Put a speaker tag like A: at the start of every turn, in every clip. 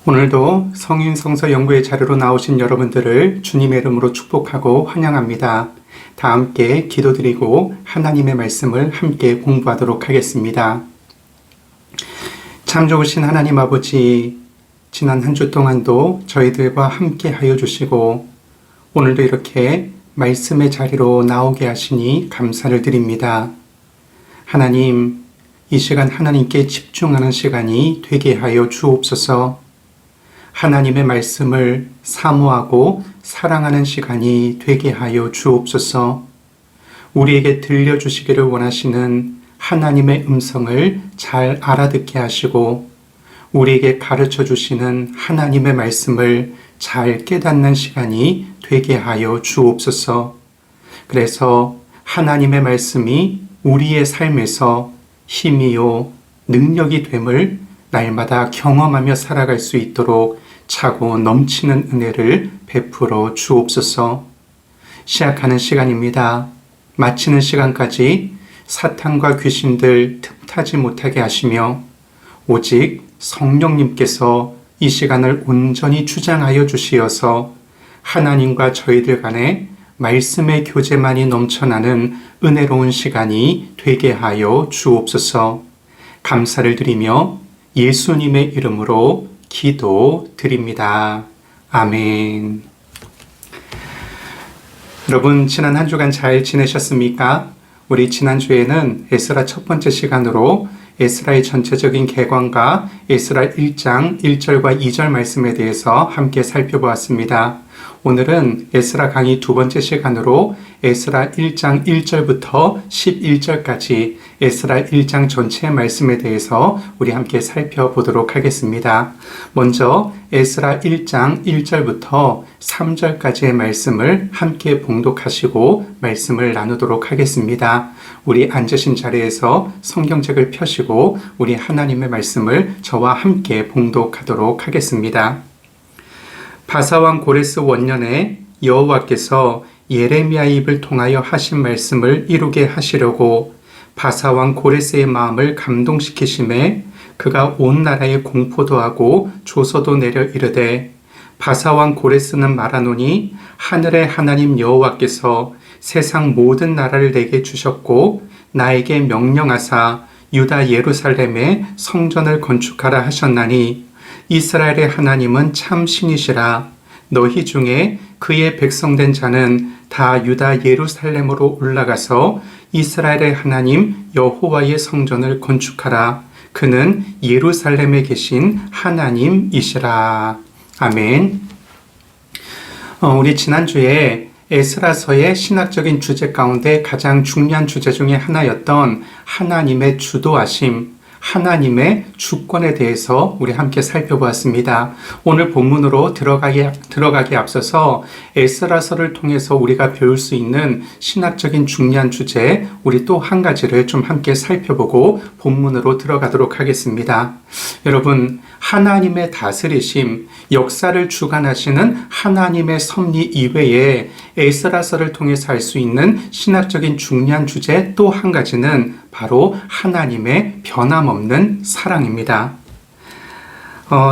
A: 오늘도 성인 성서 연구의 자료로 나오신 여러분들을 주님의 이름으로 축복하고 환영합니다. 다 함께 기도드리고 하나님의 말씀을 함께 공부하도록 하겠습니다. 참 좋으신 하나님 아버지, 지난 한 주 동안도 저희들과 함께 하여 주시고 오늘도 이렇게 말씀의 자리로 나오게 하시니 감사를 드립니다. 하나님, 이 시간 하나님께 집중하는 시간이 되게 하여 주옵소서. 하나님의 말씀을 사모하고 사랑하는 시간이 되게 하여 주옵소서. 우리에게 들려주시기를 원하시는 하나님의 음성을 잘 알아듣게 하시고 우리에게 가르쳐 주시는 하나님의 말씀을 잘 깨닫는 시간이 되게 하여 주옵소서. 그래서 하나님의 말씀이 우리의 삶에서 힘이요 능력이 됨을 날마다 경험하며 살아갈 수 있도록 차고 넘치는 은혜를 베풀어 주옵소서. 시작하는 시간입니다. 마치는 시간까지 사탄과 귀신들 틈타지 못하게 하시며 오직 성령님께서 이 시간을 온전히 주장하여 주시어서 하나님과 저희들 간에 말씀의 교제만이 넘쳐나는 은혜로운 시간이 되게 하여 주옵소서. 감사를 드리며 예수님의 이름으로 기도드립니다. 아멘. 여러분, 지난 한 주간 잘 지내셨습니까? 우리 지난주에는 에스라 첫 번째 시간으로 에스라의 전체적인 개관과 에스라 1장 1절과 2절 말씀에 대해서 함께 살펴보았습니다. 오늘은 에스라 강의 두 번째 시간으로 에스라 1장 1절부터 11절까지 에스라 1장 전체의 말씀에 대해서 우리 함께 살펴보도록 하겠습니다. 먼저 에스라 1장 1절부터 3절까지의 말씀을 함께 봉독하시고 말씀을 나누도록 하겠습니다. 우리 앉으신 자리에서 성경책을 펴시고 우리 하나님의 말씀을 저와 함께 봉독하도록 하겠습니다. 바사왕 고레스 원년에 여호와께서 예레미야의 입을 통하여 하신 말씀을 이루게 하시려고 바사왕 고레스의 마음을 감동시키심에 그가 온 나라에 공포도 하고 조서도 내려 이르되 바사왕 고레스는 말하노니 하늘의 하나님 여호와께서 세상 모든 나라를 내게 주셨고 나에게 명령하사 유다 예루살렘에 성전을 건축하라 하셨나니 이스라엘의 하나님은 참 신이시라. 너희 중에 그의 백성된 자는 다 유다 예루살렘으로 올라가서 이스라엘의 하나님 여호와의 성전을 건축하라. 그는 예루살렘에 계신 하나님이시라. 아멘. 우리 지난주에 에스라서의 신학적인 주제 가운데 가장 중요한 주제 중에 하나였던 하나님의 주도하심, 하나님의 주권에 대해서 우리 함께 살펴보았습니다. 오늘 본문으로 들어가기 앞서서 에스라서를 통해서 우리가 배울 수 있는 신학적인 중요한 주제, 우리 또 한 가지를 좀 함께 살펴보고 본문으로 들어가도록 하겠습니다. 여러분, 하나님의 다스리심, 역사를 주관하시는 하나님의 섭리 이외에 에스라서를 통해서 알 수 있는 신학적인 중요한 주제 또 한 가지는 바로 하나님의 변함없는 사랑입니다.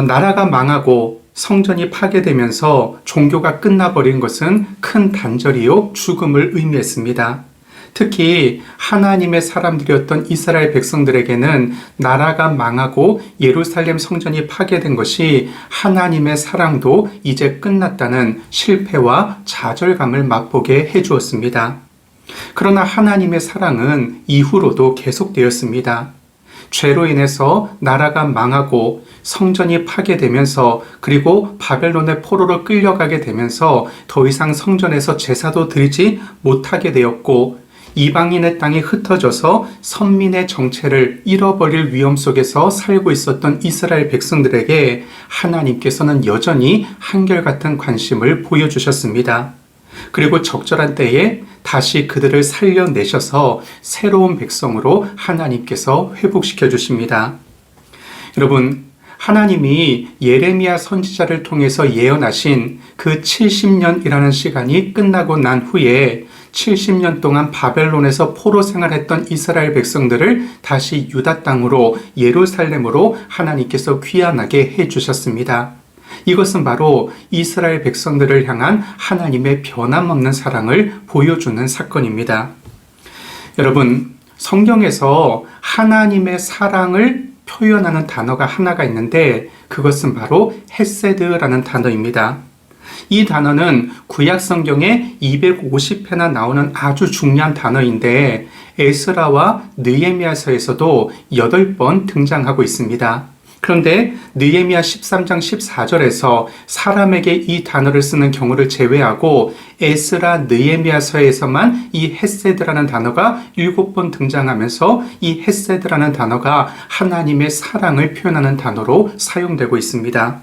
A: 나라가 망하고 성전이 파괴되면서 종교가 끝나버린 것은 큰 단절이요 죽음을 의미했습니다. 특히 하나님의 사람들이었던 이스라엘 백성들에게는 나라가 망하고 예루살렘 성전이 파괴된 것이 하나님의 사랑도 이제 끝났다는 실패와 좌절감을 맛보게 해주었습니다. 그러나 하나님의 사랑은 이후로도 계속되었습니다. 죄로 인해서 나라가 망하고 성전이 파괴되면서 그리고 바벨론의 포로로 끌려가게 되면서 더 이상 성전에서 제사도 드리지 못하게 되었고 이방인의 땅이 흩어져서 선민의 정체를 잃어버릴 위험 속에서 살고 있었던 이스라엘 백성들에게 하나님께서는 여전히 한결같은 관심을 보여주셨습니다. 그리고 적절한 때에 다시 그들을 살려내셔서 새로운 백성으로 하나님께서 회복시켜 주십니다. 여러분, 하나님이 예레미야 선지자를 통해서 예언하신 그 70년이라는 시간이 끝나고 난 후에 70년 동안 바벨론에서 포로 생활했던 이스라엘 백성들을 다시 유다 땅으로 예루살렘으로 하나님께서 귀환하게 해주셨습니다. 이것은 바로 이스라엘 백성들을 향한 하나님의 변함없는 사랑을 보여주는 사건입니다. 여러분, 성경에서 하나님의 사랑을 표현하는 단어가 하나가 있는데 그것은 바로 헤세드라는 단어입니다. 이 단어는 구약 성경에 250회나 나오는 아주 중요한 단어인데 에스라와 느헤미야서에서도 8번 등장하고 있습니다. 그런데 느헤미야 13장 14절에서 사람에게 이 단어를 쓰는 경우를 제외하고 에스라 느헤미야서에서만 이 헤세드라는 단어가 7번 등장하면서 이 헤세드라는 단어가 하나님의 사랑을 표현하는 단어로 사용되고 있습니다.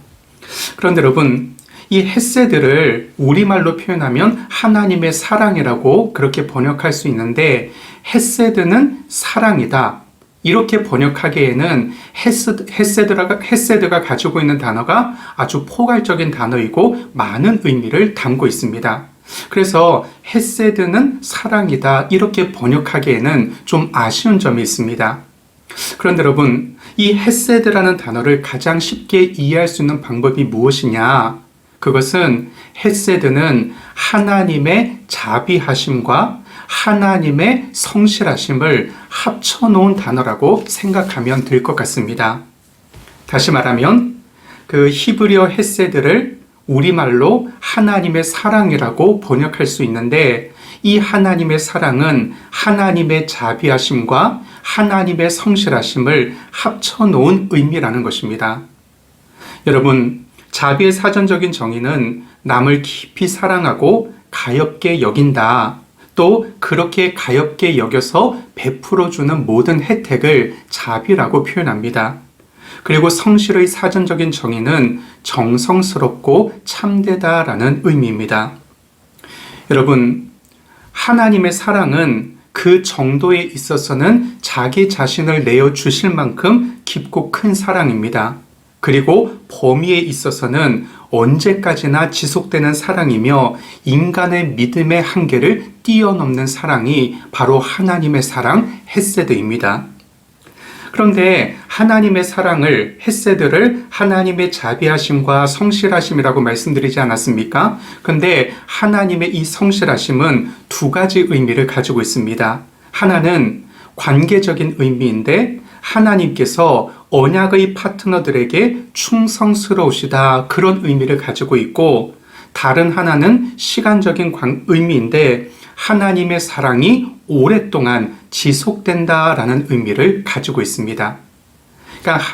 A: 그런데 여러분, 이 헤세드를 우리말로 표현하면 하나님의 사랑이라고 그렇게 번역할 수 있는데 헤세드는 사랑이다. 이렇게 번역하기에는 헤세드가 가지고 있는 단어가 아주 포괄적인 단어이고 많은 의미를 담고 있습니다. 그래서 헤세드는 사랑이다. 이렇게 번역하기에는 좀 아쉬운 점이 있습니다. 그런데 여러분, 이 헤세드라는 단어를 가장 쉽게 이해할 수 있는 방법이 무엇이냐? 그것은 헤세드는 하나님의 자비하심과 하나님의 성실하심을 합쳐놓은 단어라고 생각하면 될 것 같습니다. 다시 말하면 그 히브리어 헤세드를 우리말로 하나님의 사랑이라고 번역할 수 있는데 이 하나님의 사랑은 하나님의 자비하심과 하나님의 성실하심을 합쳐놓은 의미라는 것입니다. 여러분, 자비의 사전적인 정의는 남을 깊이 사랑하고 가엾게 여긴다. 또 그렇게 가엾게 여겨서 베풀어주는 모든 혜택을 자비라고 표현합니다. 그리고 성실의 사전적인 정의는 정성스럽고 참되다라는 의미입니다. 여러분, 하나님의 사랑은 그 정도에 있어서는 자기 자신을 내어주실 만큼 깊고 큰 사랑입니다. 그리고 범위에 있어서는 언제까지나 지속되는 사랑이며 인간의 믿음의 한계를 뛰어넘는 사랑이 바로 하나님의 사랑 헤세드입니다. 그런데 하나님의 사랑을 헤세드를 하나님의 자비하심과 성실하심이라고 말씀드리지 않았습니까? 그런데 하나님의 이 성실하심은 두 가지 의미를 가지고 있습니다. 하나는 관계적인 의미인데 하나님께서 언약의 파트너들에게 충성스러우시다 그런 의미를 가지고 있고 다른 하나는 시간적인 의미인데 하나님의 사랑이 오랫동안 지속된다라는 의미를 가지고 있습니다. 그러니까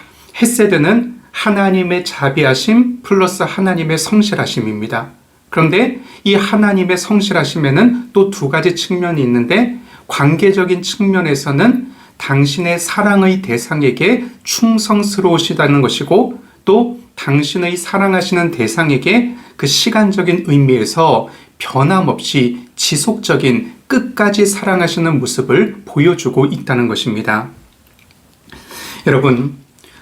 A: 헤세드는 하나님의 자비하심 플러스 하나님의 성실하심입니다. 그런데 이 하나님의 성실하심에는 또 두 가지 측면이 있는데 관계적인 측면에서는 당신의 사랑의 대상에게 충성스러우시다는 것이고 또 당신의 사랑하시는 대상에게 그 시간적인 의미에서 변함없이 지속적인 끝까지 사랑하시는 모습을 보여주고 있다는 것입니다. 여러분,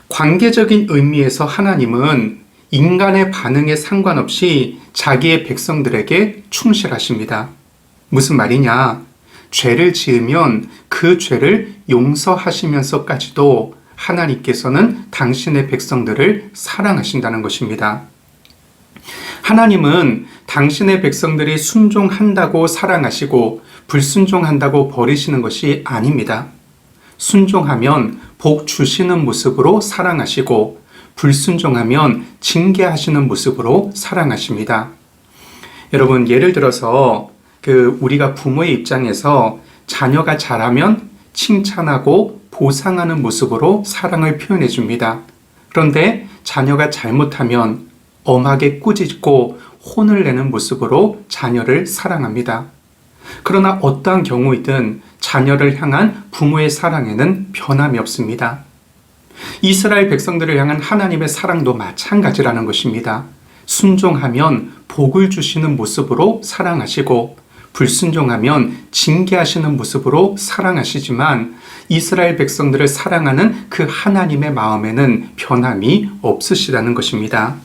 A: 관계적인 의미에서 하나님은 인간의 반응에 상관없이 자기의 백성들에게 충실하십니다. 무슨 말이냐? 죄를 지으면 그 죄를 용서하시면서까지도 하나님께서는 당신의 백성들을 사랑하신다는 것입니다. 하나님은 당신의 백성들이 순종한다고 사랑하시고 불순종한다고 버리시는 것이 아닙니다. 순종하면 복 주시는 모습으로 사랑하시고 불순종하면 징계하시는 모습으로 사랑하십니다. 여러분, 예를 들어서 우리가 부모의 입장에서 자녀가 잘하면 칭찬하고 보상하는 모습으로 사랑을 표현해 줍니다. 그런데 자녀가 잘못하면 엄하게 꾸짖고 혼을 내는 모습으로 자녀를 사랑합니다. 그러나 어떠한 경우이든 자녀를 향한 부모의 사랑에는 변함이 없습니다. 이스라엘 백성들을 향한 하나님의 사랑도 마찬가지라는 것입니다. 순종하면 복을 주시는 모습으로 사랑하시고 불순종하면 징계하시는 모습으로 사랑하시지만 이스라엘 백성들을 사랑하는 그 하나님의 마음에는 변함이 없으시다는 것입니다.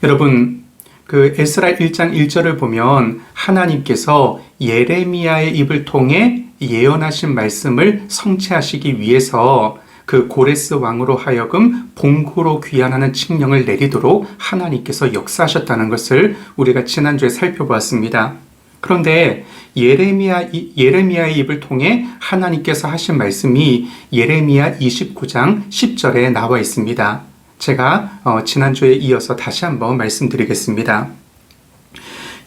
A: 여러분, 에스라 1장 1절을 보면 하나님께서 예레미야의 입을 통해 예언하신 말씀을 성취하시기 위해서 그 고레스 왕으로 하여금 봉고로 귀환하는 칙령을 내리도록 하나님께서 역사하셨다는 것을 우리가 지난주에 살펴보았습니다. 그런데 예레미야의 입을 통해 하나님께서 하신 말씀이 예레미야 29장 10절에 나와 있습니다. 제가 지난주에 이어서 다시 한번 말씀드리겠습니다.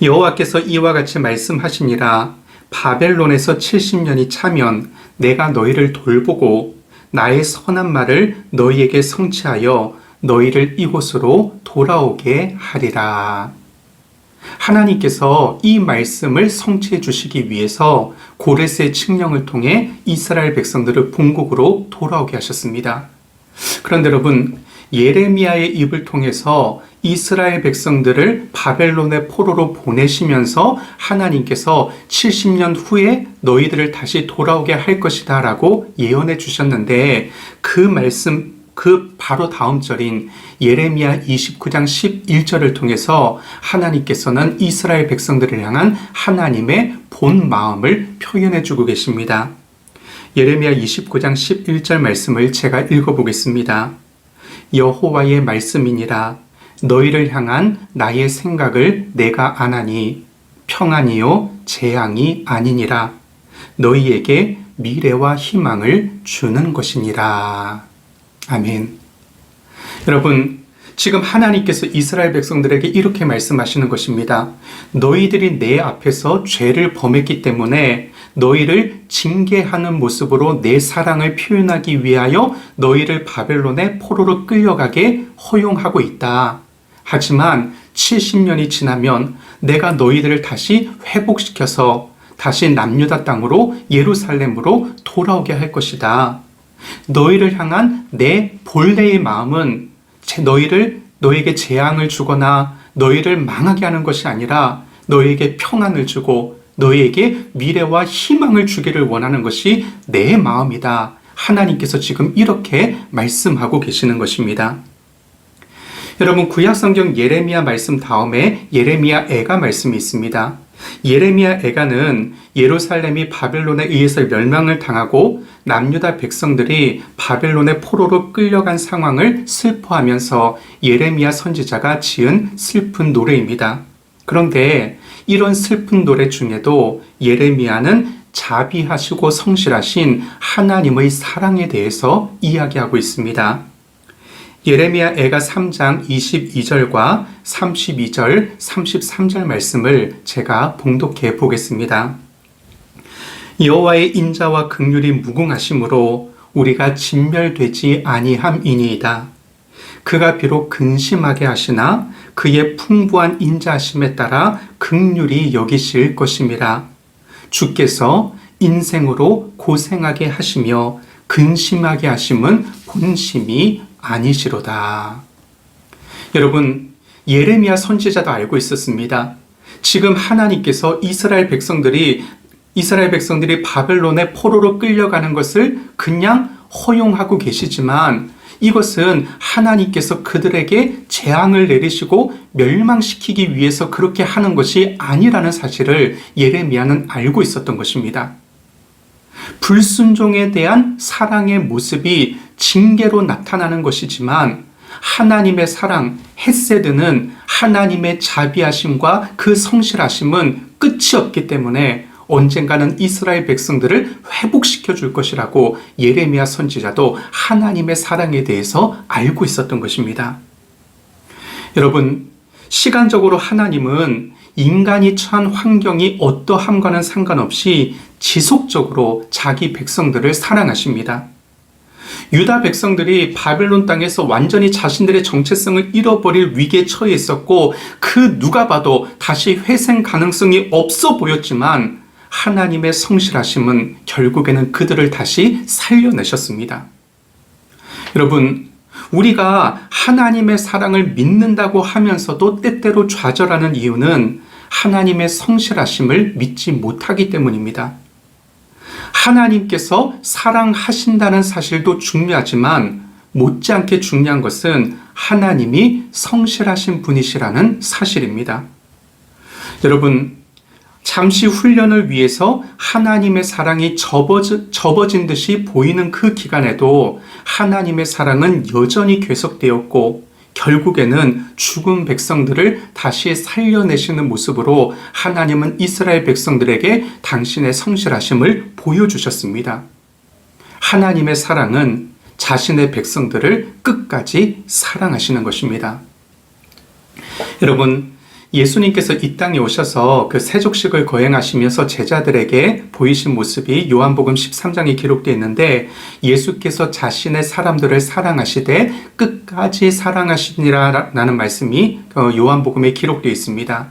A: 여호와께서 이와 같이 말씀하시니라. 바벨론에서 70년이 차면 내가 너희를 돌보고 나의 선한 말을 너희에게 성취하여 너희를 이곳으로 돌아오게 하리라. 하나님께서 이 말씀을 성취해 주시기 위해서 고레스의 칙령을 통해 이스라엘 백성들을 본국으로 돌아오게 하셨습니다. 그런데 여러분, 예레미야의 입을 통해서 이스라엘 백성들을 바벨론의 포로로 보내시면서 하나님께서 70년 후에 너희들을 다시 돌아오게 할 것이다 라고 예언해 주셨는데, 그 말씀, 그 바로 다음 절인 예레미야 29장 11절을 통해서 하나님께서는 이스라엘 백성들을 향한 하나님의 본 마음을 표현해 주고 계십니다. 예레미야 29장 11절 말씀을 제가 읽어보겠습니다. 여호와의 말씀이니라. 너희를 향한 나의 생각을 내가 아나니 평안이요 재앙이 아니니라. 너희에게 미래와 희망을 주는 것이니라. 아멘. 여러분, 지금 하나님께서 이스라엘 백성들에게 이렇게 말씀하시는 것입니다. 너희들이 내 앞에서 죄를 범했기 때문에 너희를 징계하는 모습으로 내 사랑을 표현하기 위하여 너희를 바벨론의 포로로 끌려가게 허용하고 있다. 하지만 70년이 지나면 내가 너희들을 다시 회복시켜서 다시 남유다 땅으로 예루살렘으로 돌아오게 할 것이다. 너희를 향한 내 본래의 마음은 너에게 재앙을 주거나 너희를 망하게 하는 것이 아니라 너희에게 평안을 주고 너희에게 미래와 희망을 주기를 원하는 것이 내 마음이다. 하나님께서 지금 이렇게 말씀하고 계시는 것입니다. 여러분, 구약성경 예레미야 말씀 다음에 예레미야 애가 말씀이 있습니다. 예레미야 애가는 예루살렘이 바벨론에 의해서 멸망을 당하고 남유다 백성들이 바벨론의 포로로 끌려간 상황을 슬퍼하면서 예레미야 선지자가 지은 슬픈 노래입니다. 그런데 이런 슬픈 노래 중에도 예레미야는 자비하시고 성실하신 하나님의 사랑에 대해서 이야기하고 있습니다. 예레미야 애가 3장 22절과 32절, 33절 말씀을 제가 봉독해 보겠습니다. 여호와의 인자와 긍휼이 무궁하심으로 우리가 진멸되지 아니함이니이다. 그가 비록 근심하게 하시나 그의 풍부한 인자하심에 따라 긍휼히 여기실 것임이라. 주께서 인생으로 고생하게 하시며 근심하게 하심은 본심이 아니시로다. 여러분, 예레미야 선지자도 알고 있었습니다. 지금 하나님께서 이스라엘 백성들이 바벨론의 포로로 끌려가는 것을 그냥 허용하고 계시지만 이것은 하나님께서 그들에게 재앙을 내리시고 멸망시키기 위해서 그렇게 하는 것이 아니라는 사실을 예레미야는 알고 있었던 것입니다. 불순종에 대한 사랑의 모습이 징계로 나타나는 것이지만 하나님의 사랑, 헤세드는 하나님의 자비하심과 그 성실하심은 끝이 없기 때문에 언젠가는 이스라엘 백성들을 회복시켜 줄 것이라고 예레미야 선지자도 하나님의 사랑에 대해서 알고 있었던 것입니다. 여러분, 시간적으로 하나님은 인간이 처한 환경이 어떠함과는 상관없이 지속적으로 자기 백성들을 사랑하십니다. 유다 백성들이 바벨론 땅에서 완전히 자신들의 정체성을 잃어버릴 위기에 처해 있었고 그 누가 봐도 다시 회생 가능성이 없어 보였지만 하나님의 성실하심은 결국에는 그들을 다시 살려내셨습니다. 여러분, 우리가 하나님의 사랑을 믿는다고 하면서도 때때로 좌절하는 이유는 하나님의 성실하심을 믿지 못하기 때문입니다. 하나님께서 사랑하신다는 사실도 중요하지만 못지않게 중요한 것은 하나님이 성실하신 분이시라는 사실입니다. 여러분, 잠시 훈련을 위해서 하나님의 사랑이 접어진 듯이 보이는 그 기간에도 하나님의 사랑은 여전히 계속되었고 결국에는 죽은 백성들을 다시 살려내시는 모습으로 하나님은 이스라엘 백성들에게 당신의 성실하심을 보여주셨습니다. 하나님의 사랑은 자신의 백성들을 끝까지 사랑하시는 것입니다. 여러분, 예수님께서 이 땅에 오셔서 그 세족식을 거행하시면서 제자들에게 보이신 모습이 요한복음 13장에 기록되어 있는데 예수께서 자신의 사람들을 사랑하시되 끝까지 사랑하시니라라는 말씀이 요한복음에 기록되어 있습니다.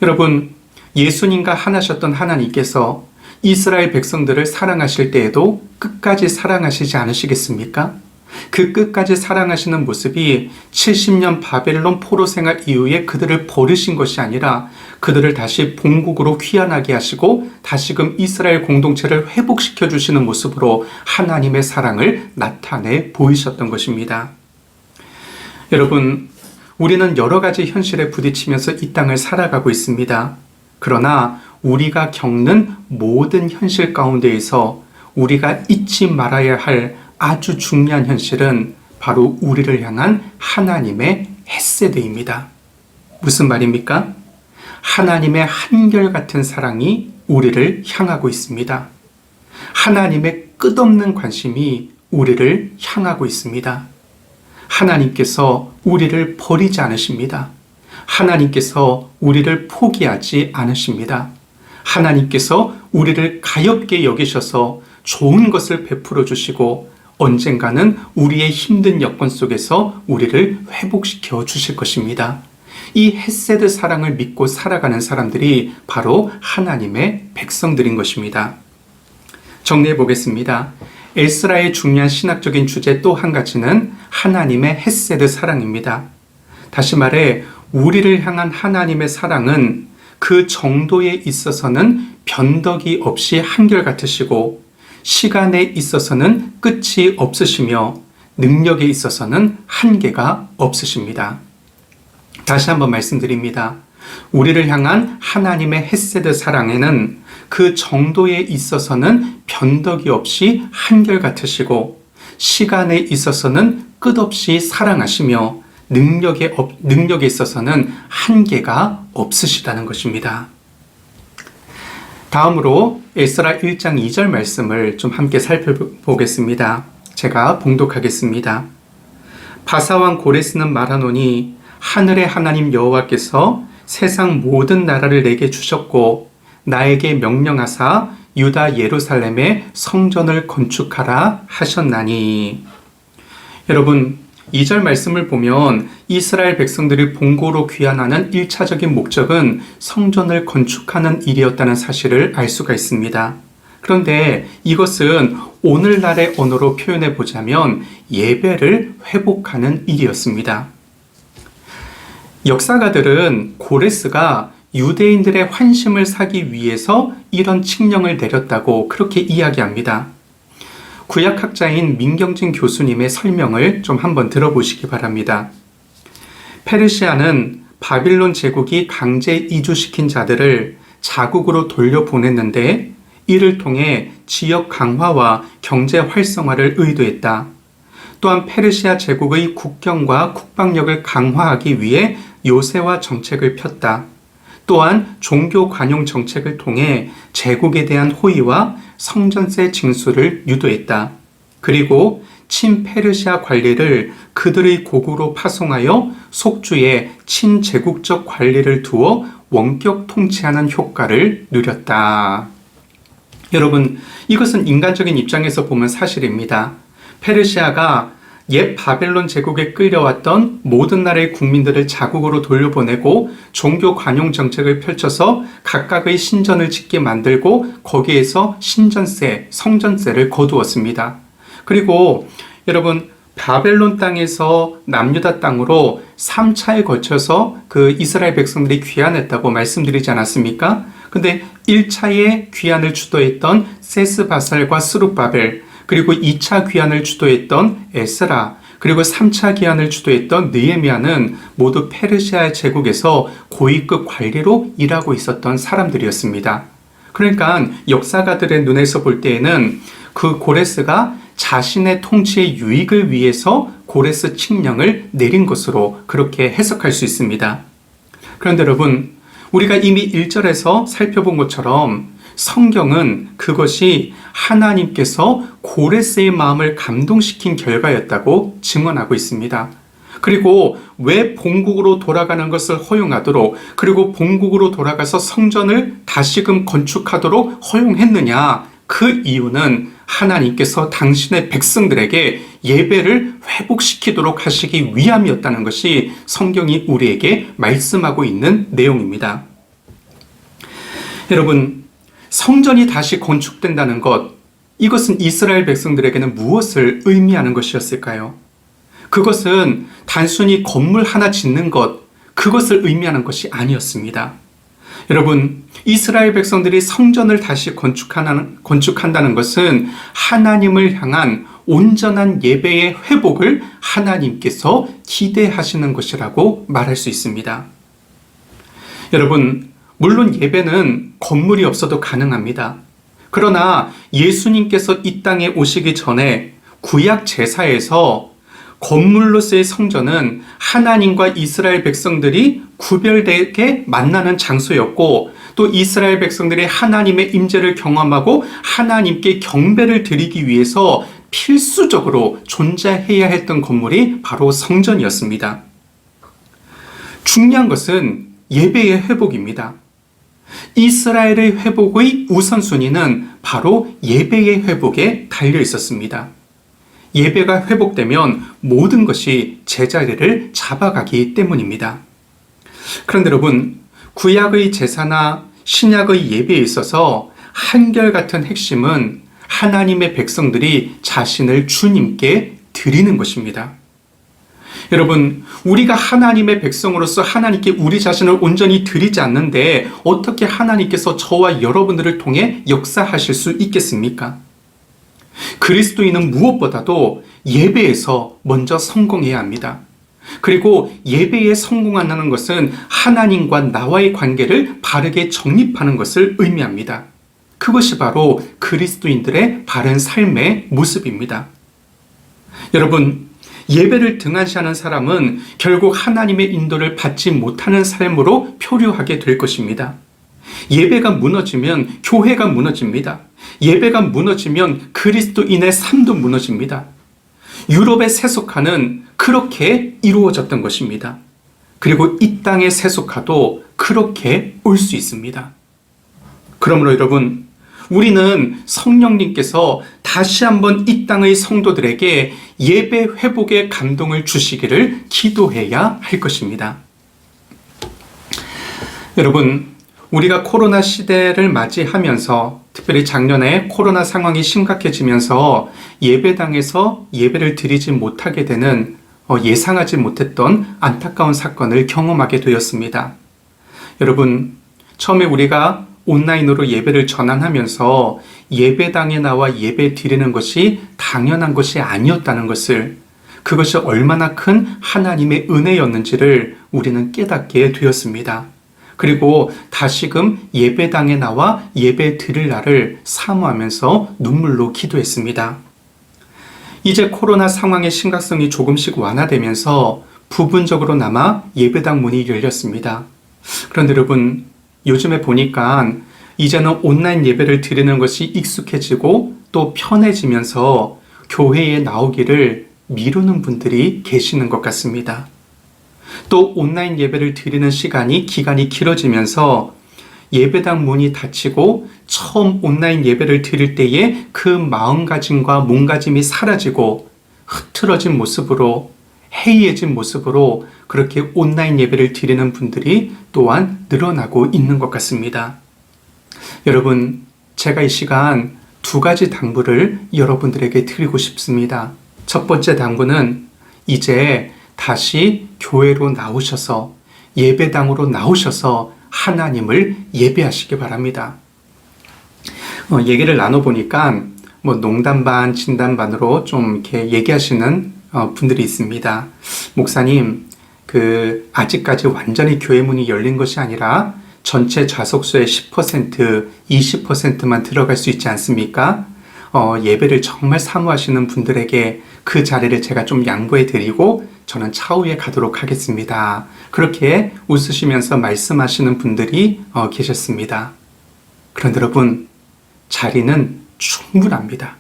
A: 여러분, 예수님과 하나셨던 하나님께서 이스라엘 백성들을 사랑하실 때에도 끝까지 사랑하시지 않으시겠습니까? 그 끝까지 사랑하시는 모습이 70년 바벨론 포로 생활 이후에 그들을 버리신 것이 아니라 그들을 다시 본국으로 귀환하게 하시고 다시금 이스라엘 공동체를 회복시켜 주시는 모습으로 하나님의 사랑을 나타내 보이셨던 것입니다. 여러분, 우리는 여러 가지 현실에 부딪히면서 이 땅을 살아가고 있습니다. 그러나 우리가 겪는 모든 현실 가운데에서 우리가 잊지 말아야 할 아주 중요한 현실은 바로 우리를 향한 하나님의 헤세드입니다. 무슨 말입니까? 하나님의 한결같은 사랑이 우리를 향하고 있습니다. 하나님의 끝없는 관심이 우리를 향하고 있습니다. 하나님께서 우리를 버리지 않으십니다. 하나님께서 우리를 포기하지 않으십니다. 하나님께서 우리를 가엾게 여기셔서 좋은 것을 베풀어 주시고 언젠가는 우리의 힘든 여건 속에서 우리를 회복시켜 주실 것입니다. 이 헤세드 사랑을 믿고 살아가는 사람들이 바로 하나님의 백성들인 것입니다. 정리해 보겠습니다. 에스라의 중요한 신학적인 주제 또 한 가지는 하나님의 헤세드 사랑입니다. 다시 말해 우리를 향한 하나님의 사랑은 그 정도에 있어서는 변덕이 없이 한결같으시고 시간에 있어서는 끝이 없으시며 능력에 있어서는 한계가 없으십니다. 다시 한번 말씀드립니다. 우리를 향한 하나님의 헤세드 사랑에는 그 정도에 있어서는 변덕이 없이 한결같으시고 시간에 있어서는 끝없이 사랑하시며 능력에 있어서는 한계가 없으시다는 것입니다. 다음으로 에스라 1장 2절 말씀을 좀 함께 살펴보겠습니다. 제가 봉독하겠습니다. 바사왕 고레스는 말하노니 하늘의 하나님 여호와께서 세상 모든 나라를 내게 주셨고 나에게 명령하사 유다 예루살렘에 성전을 건축하라 하셨나니. 여러분, 2절 말씀을 보면 이스라엘 백성들이 본고로 귀환하는 1차적인 목적은 성전을 건축하는 일이었다는 사실을 알 수가 있습니다. 그런데 이것은 오늘날의 언어로 표현해 보자면 예배를 회복하는 일이었습니다. 역사가들은 고레스가 유대인들의 환심을 사기 위해서 이런 칙령을 내렸다고 그렇게 이야기합니다. 구약학자인 민경진 교수님의 설명을 좀 한번 들어보시기 바랍니다. 페르시아는 바빌론 제국이 강제 이주시킨 자들을 자국으로 돌려보냈는데 이를 통해 지역 강화와 경제 활성화를 의도했다. 또한 페르시아 제국의 국경과 국방력을 강화하기 위해 요새화 정책을 폈다. 또한 종교 관용 정책을 통해 제국에 대한 호의와 성전세 징수를 유도했다. 그리고 친페르시아 관리를 그들의 고국으로 파송하여 속주에 친제국적 관리를 두어 원격 통치하는 효과를 누렸다. 여러분, 이것은 인간적인 입장에서 보면 사실입니다. 페르시아가 옛 바벨론 제국에 끌려왔던 모든 나라의 국민들을 자국으로 돌려보내고 종교 관용 정책을 펼쳐서 각각의 신전을 짓게 만들고 거기에서 신전세, 성전세를 거두었습니다. 그리고 여러분, 바벨론 땅에서 남유다 땅으로 3차에 거쳐서 그 이스라엘 백성들이 귀환했다고 말씀드리지 않았습니까? 근데 1차에 귀환을 주도했던 세스바살과 스룹바벨, 그리고 2차 귀환을 주도했던 에스라, 그리고 3차 기한을 주도했던 느헤미야는 모두 페르시아 제국에서 고위급 관리로 일하고 있었던 사람들이었습니다. 그러니까 역사가들의 눈에서 볼 때에는 그 고레스가 자신의 통치의 유익을 위해서 고레스 칙령을 내린 것으로 그렇게 해석할 수 있습니다. 그런데 여러분, 우리가 이미 1절에서 살펴본 것처럼 성경은 그것이 하나님께서 고레스의 마음을 감동시킨 결과였다고 증언하고 있습니다. 그리고 왜 본국으로 돌아가는 것을 허용하도록, 그리고 본국으로 돌아가서 성전을 다시금 건축하도록 허용했느냐? 그 이유는 하나님께서 당신의 백성들에게 예배를 회복시키도록 하시기 위함이었다는 것이 성경이 우리에게 말씀하고 있는 내용입니다. 여러분, 성전이 다시 건축된다는 것, 이것은 이스라엘 백성들에게는 무엇을 의미하는 것이었을까요? 그것은 단순히 건물 하나 짓는 것, 그것을 의미하는 것이 아니었습니다. 여러분, 이스라엘 백성들이 성전을 다시 건축한다는 것은 하나님을 향한 온전한 예배의 회복을 하나님께서 기대하시는 것이라고 말할 수 있습니다. 여러분, 물론 예배는 건물이 없어도 가능합니다. 그러나 예수님께서 이 땅에 오시기 전에 구약 제사에서 건물로서의 성전은 하나님과 이스라엘 백성들이 구별되게 만나는 장소였고, 또 이스라엘 백성들이 하나님의 임재를 경험하고 하나님께 경배를 드리기 위해서 필수적으로 존재해야 했던 건물이 바로 성전이었습니다. 중요한 것은 예배의 회복입니다. 이스라엘의 회복의 우선순위는 바로 예배의 회복에 달려 있었습니다. 예배가 회복되면 모든 것이 제자리를 잡아가기 때문입니다. 그런데 여러분, 구약의 제사나 신약의 예배에 있어서 한결같은 핵심은 하나님의 백성들이 자신을 주님께 드리는 것입니다. 여러분, 우리가 하나님의 백성으로서 하나님께 우리 자신을 온전히 드리지 않는데 어떻게 하나님께서 저와 여러분들을 통해 역사하실 수 있겠습니까? 그리스도인은 무엇보다도 예배에서 먼저 성공해야 합니다. 그리고 예배에 성공한다는 것은 하나님과 나와의 관계를 바르게 정립하는 것을 의미합니다. 그것이 바로 그리스도인들의 바른 삶의 모습입니다. 여러분, 예배를 등한시하는 사람은 결국 하나님의 인도를 받지 못하는 삶으로 표류하게 될 것입니다. 예배가 무너지면 교회가 무너집니다. 예배가 무너지면 그리스도인의 삶도 무너집니다. 유럽의 세속화는 그렇게 이루어졌던 것입니다. 그리고 이 땅의 세속화도 그렇게 올 수 있습니다. 그러므로 여러분, 우리는 성령님께서 다시 한번 이 땅의 성도들에게 예배 회복의 감동을 주시기를 기도해야 할 것입니다. 여러분, 우리가 코로나 시대를 맞이하면서 특별히 작년에 코로나 상황이 심각해지면서 예배당에서 예배를 드리지 못하게 되는 예상하지 못했던 안타까운 사건을 경험하게 되었습니다. 여러분, 처음에 우리가 온라인으로 예배를 전환하면서 예배당에 나와 예배 드리는 것이 당연한 것이 아니었다는 것을, 그것이 얼마나 큰 하나님의 은혜였는지를 우리는 깨닫게 되었습니다. 그리고 다시금 예배당에 나와 예배 드릴 날을 사모하면서 눈물로 기도했습니다. 이제 코로나 상황의 심각성이 조금씩 완화되면서 부분적으로나마 예배당 문이 열렸습니다. 그런데 여러분, 요즘에 보니까 이제는 온라인 예배를 드리는 것이 익숙해지고 또 편해지면서 교회에 나오기를 미루는 분들이 계시는 것 같습니다. 또 온라인 예배를 드리는 기간이 길어지면서 예배당 문이 닫히고 처음 온라인 예배를 드릴 때에 그 마음가짐과 몸가짐이 사라지고 흐트러진 모습으로, 해이해진 모습으로 그렇게 온라인 예배를 드리는 분들이 또한 늘어나고 있는 것 같습니다. 여러분, 제가 이 시간 두 가지 당부를 여러분들에게 드리고 싶습니다. 첫 번째 당부는 이제 다시 교회로 나오셔서 예배당으로 나오셔서 하나님을 예배하시기 바랍니다. 얘기를 나눠보니까 농담 반 진담 반으로 좀 이렇게 얘기하시는 분들이 있습니다. 목사님, 아직까지 완전히 교회 문이 열린 것이 아니라 전체 좌석수의 10%, 20%만 들어갈 수 있지 않습니까? 예배를 정말 사모하시는 분들에게 그 자리를 제가 좀 양보해 드리고 저는 차후에 가도록 하겠습니다. 그렇게 웃으시면서 말씀하시는 분들이 계셨습니다. 그런데 여러분, 자리는 충분합니다.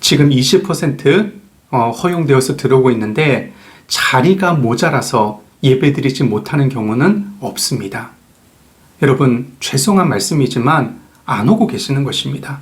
A: 지금 20% 허용되어서 들어오고 있는데 자리가 모자라서 예배드리지 못하는 경우는 없습니다. 여러분, 죄송한 말씀이지만 안 오고 계시는 것입니다.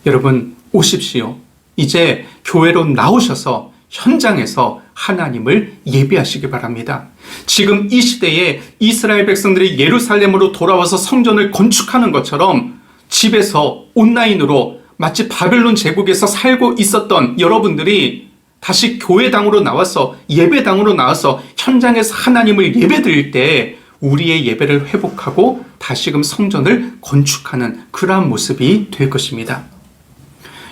A: 여러분, 오십시오. 이제 교회로 나오셔서 현장에서 하나님을 예배하시기 바랍니다. 지금 이 시대에 이스라엘 백성들이 예루살렘으로 돌아와서 성전을 건축하는 것처럼 집에서 온라인으로 마치 바벨론 제국에서 살고 있었던 여러분들이 다시 교회당으로 나와서 예배당으로 나와서 현장에서 하나님을 예배드릴 때 우리의 예배를 회복하고 다시금 성전을 건축하는 그러한 모습이 될 것입니다.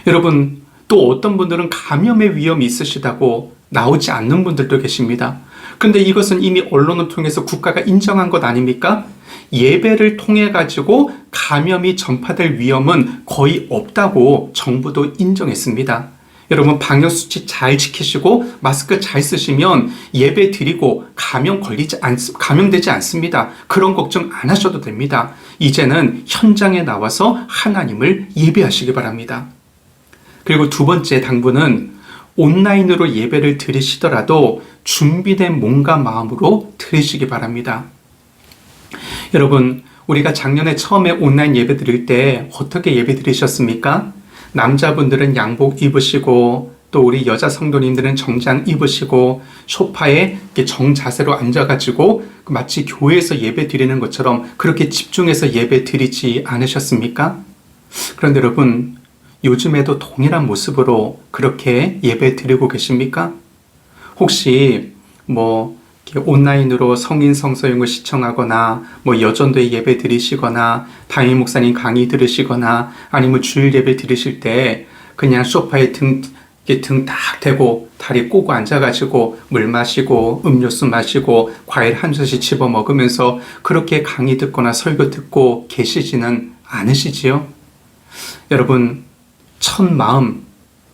A: 여러분, 또 어떤 분들은 감염의 위험이 있으시다고 나오지 않는 분들도 계십니다. 근데 이것은 이미 언론을 통해서 국가가 인정한 것 아닙니까? 예배를 통해 가지고 감염이 전파될 위험은 거의 없다고 정부도 인정했습니다. 여러분, 방역수칙 잘 지키시고 마스크 잘 쓰시면 예배 드리고 감염되지 않습니다. 그런 걱정 안 하셔도 됩니다. 이제는 현장에 나와서 하나님을 예배하시기 바랍니다. 그리고 두 번째 당부는 온라인으로 예배를 드리시더라도 준비된 몸과 마음으로 드리시기 바랍니다. 여러분, 우리가 작년에 처음에 온라인 예배 드릴 때 어떻게 예배 드리셨습니까? 남자분들은 양복 입으시고 또 우리 여자 성도님들은 정장 입으시고 소파에 정자세로 앉아가지고 마치 교회에서 예배 드리는 것처럼 그렇게 집중해서 예배 드리지 않으셨습니까? 그런데 여러분, 요즘에도 동일한 모습으로 그렇게 예배 드리고 계십니까? 혹시 온라인으로 성인 성서용을 시청하거나 여전도에 예배 드리시거나 담임 목사님 강의 들으시거나 아니면 주일 예배 드리실 때 그냥 소파에 등 딱 대고 다리 꼬고 앉아가지고 물 마시고 음료수 마시고 과일 한 젓씩 집어 먹으면서 그렇게 강의 듣거나 설교 듣고 계시지는 않으시지요? 여러분, 첫 마음,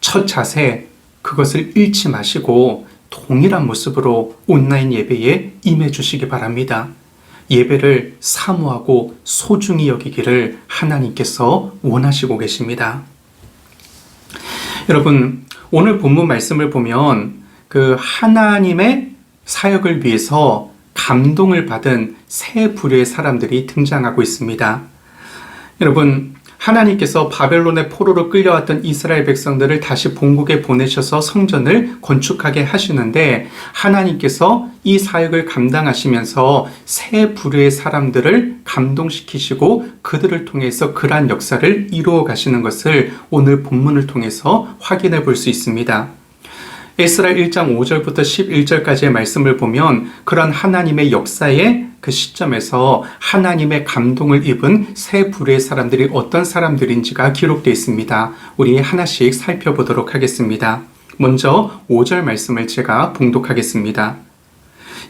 A: 첫 자세, 그것을 잃지 마시고 동일한 모습으로 온라인 예배에 임해 주시기 바랍니다. 예배를 사모하고 소중히 여기기를 하나님께서 원하시고 계십니다. 여러분, 오늘 본문 말씀을 보면 하나님의 사역을 위해서 감동을 받은 세 부류의 사람들이 등장하고 있습니다. 여러분, 하나님께서 바벨론의 포로로 끌려왔던 이스라엘 백성들을 다시 본국에 보내셔서 성전을 건축하게 하시는데 하나님께서 이 사역을 감당하시면서 세 부류의 사람들을 감동시키시고 그들을 통해서 그러한 역사를 이루어 가시는 것을 오늘 본문을 통해서 확인해 볼 수 있습니다. 에스라 1장 5절부터 11절까지의 말씀을 보면 그런 하나님의 역사의 그 시점에서 하나님의 감동을 입은 세 부류의 사람들이 어떤 사람들인지가 기록되어 있습니다. 우리 하나씩 살펴보도록 하겠습니다. 먼저 5절 말씀을 제가 봉독하겠습니다.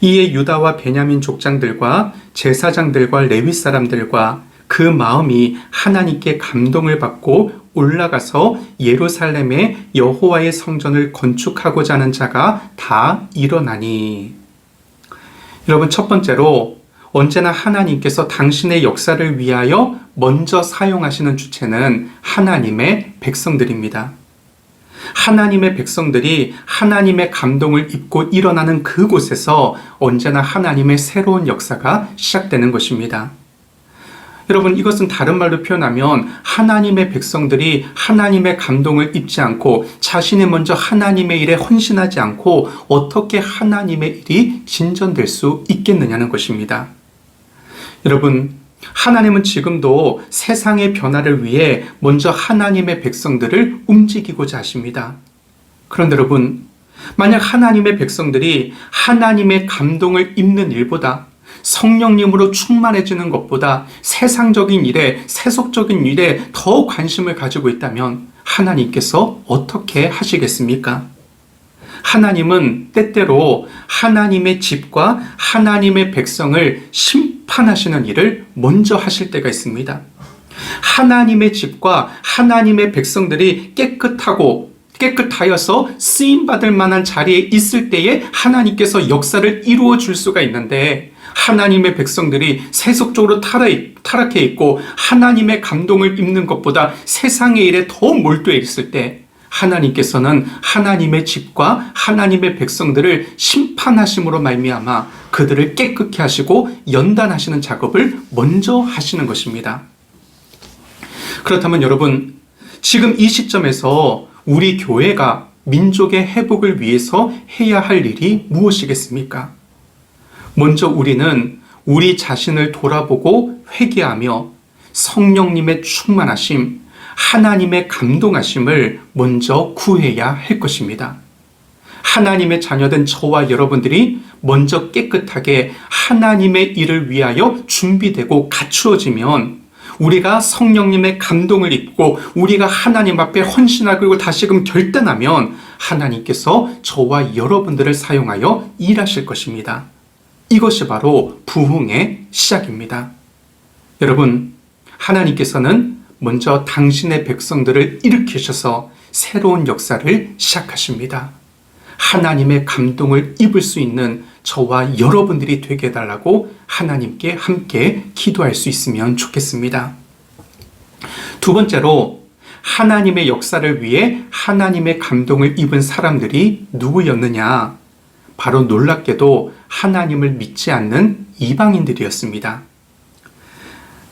A: 이에 유다와 베냐민 족장들과 제사장들과 레위 사람들과 그 마음이 하나님께 감동을 받고 올라가서 예루살렘에 여호와의 성전을 건축하고자 하는 자가 다 일어나니. 여러분, 첫 번째로 언제나 하나님께서 당신의 역사를 위하여 먼저 사용하시는 주체는 하나님의 백성들입니다. 하나님의 백성들이 하나님의 감동을 입고 일어나는 그곳에서 언제나 하나님의 새로운 역사가 시작되는 것입니다. 여러분, 이것은 다른 말로 표현하면 하나님의 백성들이 하나님의 감동을 입지 않고 자신이 먼저 하나님의 일에 헌신하지 않고 어떻게 하나님의 일이 진전될 수 있겠느냐는 것입니다. 여러분, 하나님은 지금도 세상의 변화를 위해 먼저 하나님의 백성들을 움직이고자 하십니다. 그런데 여러분, 만약 하나님의 백성들이 하나님의 감동을 입는 일보다 성령님으로 충만해지는 것보다 세상적인 일에, 세속적인 일에 더 관심을 가지고 있다면 하나님께서 어떻게 하시겠습니까? 하나님은 때때로 하나님의 집과 하나님의 백성을 심판하시는 일을 먼저 하실 때가 있습니다. 하나님의 집과 하나님의 백성들이 깨끗하여서 쓰임받을 만한 자리에 있을 때에 하나님께서 역사를 이루어 줄 수가 있는데, 하나님의 백성들이 세속적으로 타락해 있고 하나님의 감동을 입는 것보다 세상의 일에 더 몰두해 있을 때 하나님께서는 하나님의 집과 하나님의 백성들을 심판하심으로 말미암아 그들을 깨끗게 하시고 연단하시는 작업을 먼저 하시는 것입니다. 그렇다면 여러분, 지금 이 시점에서 우리 교회가 민족의 회복을 위해서 해야 할 일이 무엇이겠습니까? 먼저 우리는 우리 자신을 돌아보고 회개하며 성령님의 충만하심, 하나님의 감동하심을 먼저 구해야 할 것입니다. 하나님의 자녀된 저와 여러분들이 먼저 깨끗하게 하나님의 일을 위하여 준비되고 갖추어지면, 우리가 성령님의 감동을 입고 우리가 하나님 앞에 헌신하고 그리고 다시금 결단하면 하나님께서 저와 여러분들을 사용하여 일하실 것입니다. 이것이 바로 부흥의 시작입니다. 여러분, 하나님께서는 먼저 당신의 백성들을 일으키셔서 새로운 역사를 시작하십니다. 하나님의 감동을 입을 수 있는 저와 여러분들이 되게 해달라고 하나님께 함께 기도할 수 있으면 좋겠습니다. 두 번째로, 하나님의 역사를 위해 하나님의 감동을 입은 사람들이 누구였느냐? 바로 놀랍게도 하나님을 믿지 않는 이방인들이었습니다.